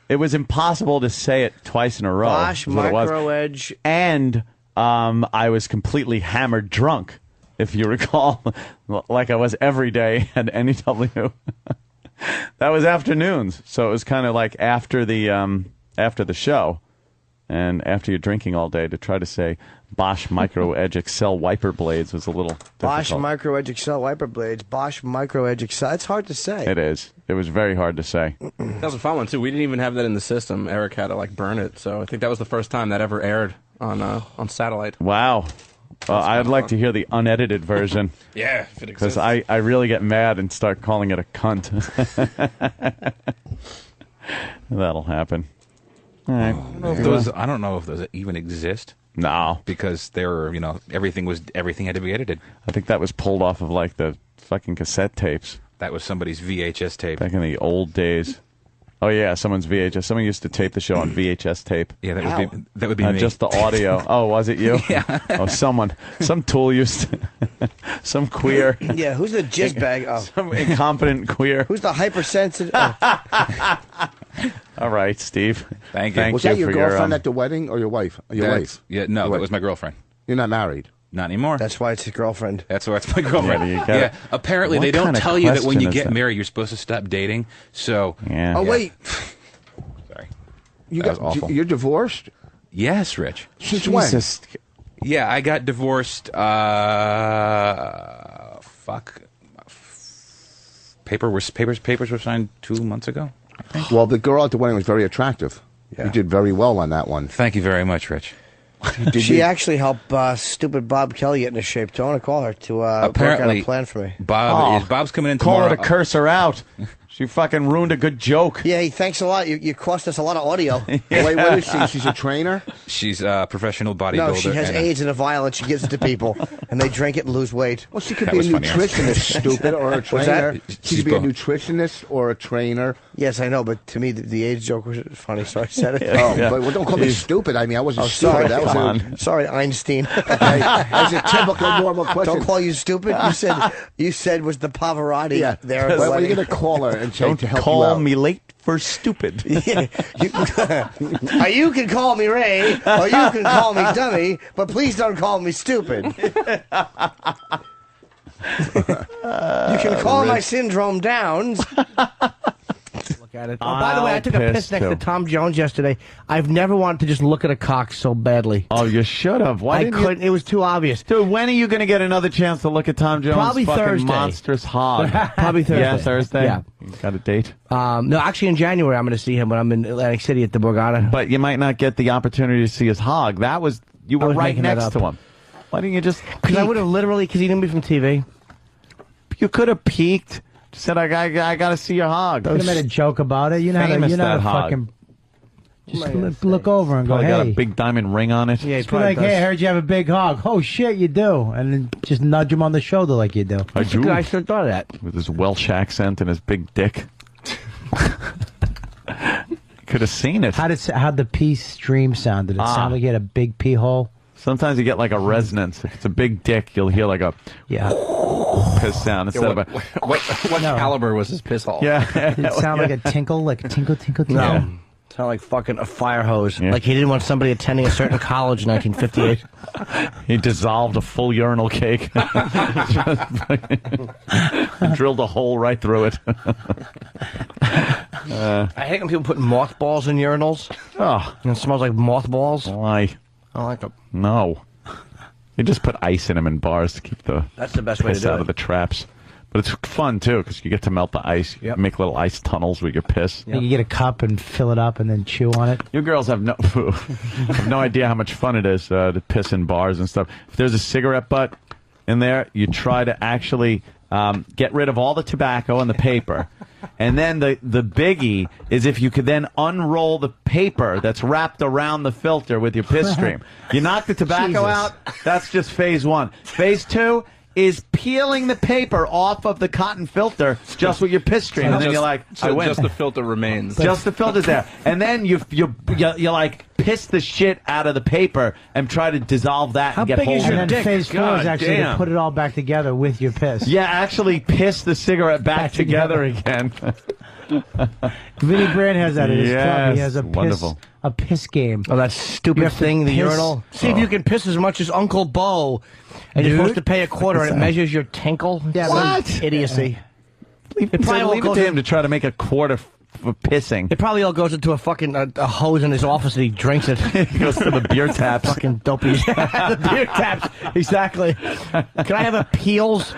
It was impossible to say it twice in a row. Bosch is what it was. Micro Edge. And I was completely hammered drunk, if you recall, like I was every day at NEW. That was afternoons, so it was kind of like after the show, and after you're drinking all day, to try to say Bosch Micro Edge Excel wiper blades was a little difficult. Bosch Micro Edge Excel wiper blades. Bosch Micro Edge Excel. It's hard to say. It is. It was very hard to say. That was a fun one too. We didn't even have that in the system. Eric had to like burn it, so I think that was the first time that ever aired on satellite. Wow. I'd like to hear the unedited version. Yeah, if it exists. Because I really get mad and start calling it a cunt. That'll happen. All right. I don't know if those even exist. No, because they were, everything had to be edited. I think that was pulled off of like the fucking cassette tapes. That was somebody's VHS tape back in the old days. Oh yeah, someone's VHS. Someone used to tape the show on VHS tape. Yeah, that would be me. Just the audio. Oh, was it you? Yeah. Oh, some tool used to, some queer. Yeah, who's the jizz bag? Oh. Some incompetent queer. Who's the hypersensitive? Oh. All right, Steve. Thank you. Was that your girlfriend at the wedding or your wife? Your wife? Yeah, no, that was my girlfriend. You're not married? Not anymore. That's why it's his girlfriend. That's why it's my girlfriend. Yeah, Apparently, What they don't kind of tell you that when you question is get that? married, you're supposed to stop dating. So, Yeah. Oh, wait. sorry. You That was awful. You're divorced? Yes, Rich. Since when? Jesus. Yeah, I got divorced. Papers were signed 2 months ago. Well, the girl at the wedding was very attractive. Yeah. You did very well on that one. Thank you very much, Rich. She actually helped stupid Bob Kelly get into shape. Do I want to call her to work out Apparently, a plan for me? Bob's coming in Call tomorrow. her to curse her out. She fucking ruined a good joke. Yeah, thanks a lot. You cost us a lot of audio. Wait, what is she? She's a trainer? She's a professional bodybuilder. No, she has and AIDS and a vial, and she gives it to people, and they drink it and lose weight. Well, she could That be a was funny. nutritionist, stupid, or a What's that? trainer. She She's could be a both. nutritionist or a trainer. Yes, I know, but to me, the AIDS joke was funny, so I said it. Oh, but don't call me stupid. I mean, I wasn't sorry. stupid. That was Come a, on. Sorry, Einstein. That's a typical normal question. Don't call you stupid. You said was the Pavarotti Yeah. there. At the What are you wedding. going to call her and say Don't to help you call out? me late for stupid. Yeah, you can call me Ray, or you can call me dummy, but please don't call me stupid. You can call my syndrome Downs. Look at it. Oh, by the way, I took a piss next to Tom Jones yesterday. I've never wanted to just look at a cock so badly. Oh, you should have. Why I didn't couldn't. It was too obvious. Dude, when are you going to get another chance to look at Tom Jones' Probably fucking Thursday. monstrous hog? Probably Thursday. Yeah, Thursday? Yeah. You got a date? No, actually, in January, I'm going to see him when I'm in Atlantic City at the Borgata. But you might not get the opportunity to see his hog. You I were was right making that next up. to him. Why didn't you just Because I peek? would have literally, because he knew me from TV. You could have peeked. Said, I got to see your hog. Could have made a joke about it. You know how to, Famous, you know how that to hog. fucking just look over and go, Probably got hey. a big diamond ring on it. Yeah, he Just be probably like, does. hey, I heard you have a big hog. Oh, shit, you do. And then just nudge him on the shoulder like you do. I do. I should have thought of that. With his Welsh accent and his big dick. Could have seen it. How'd the pee stream sound? Did it sound like you had a big pee hole? Sometimes you get like a resonance. If it's a big dick, you'll hear like a piss sound instead of a. What caliber was his piss hole? Yeah. Did it sound like a tinkle, like a tinkle, tinkle, tinkle? No. Sound like fucking a fire hose. Yeah. Like he didn't want somebody attending a certain college in 1958. He dissolved a full urinal cake. Drilled a hole right through it. I hate when people put mothballs in urinals. Oh, And it smells like mothballs. why? I don't like them. No. You just put ice in them in bars to keep the That's the best way to piss do out it. of the traps. But it's fun, too, because you get to melt the ice. You Yep. make little ice tunnels with your piss. You get a cup and fill it up and then chew on it. You girls have no have no idea how much fun it is to piss in bars and stuff. If there's a cigarette butt in there, you try to actually get rid of all the tobacco and the paper. And then the biggie is if you could then unroll the paper that's wrapped around the filter with your piss stream. You knock the tobacco out, that's just phase one. Phase two is peeling the paper off of the cotton filter just with your piss stream. And then you're like, I win. Just the filter remains. Just the filter's there, and then you like piss the shit out of the paper and try to dissolve that and get hold And of then it. phase four is actually to put it all back together with your piss. Yeah, actually piss the cigarette back together again. Vinny Brand has that at his club. He has a wonderful. piss game. Oh, that stupid have to thing, the piss- urinal. See if you can piss as much as Uncle Bo. And you're supposed to pay a quarter and it measures your tinkle. Yeah, what? Idiocy. Leave it to him to try to make a quarter for pissing. It probably all goes into a fucking a hose in his office and he drinks it. He goes to the beer taps. Fucking dopey. The beer taps. Exactly. Can I have a Peels?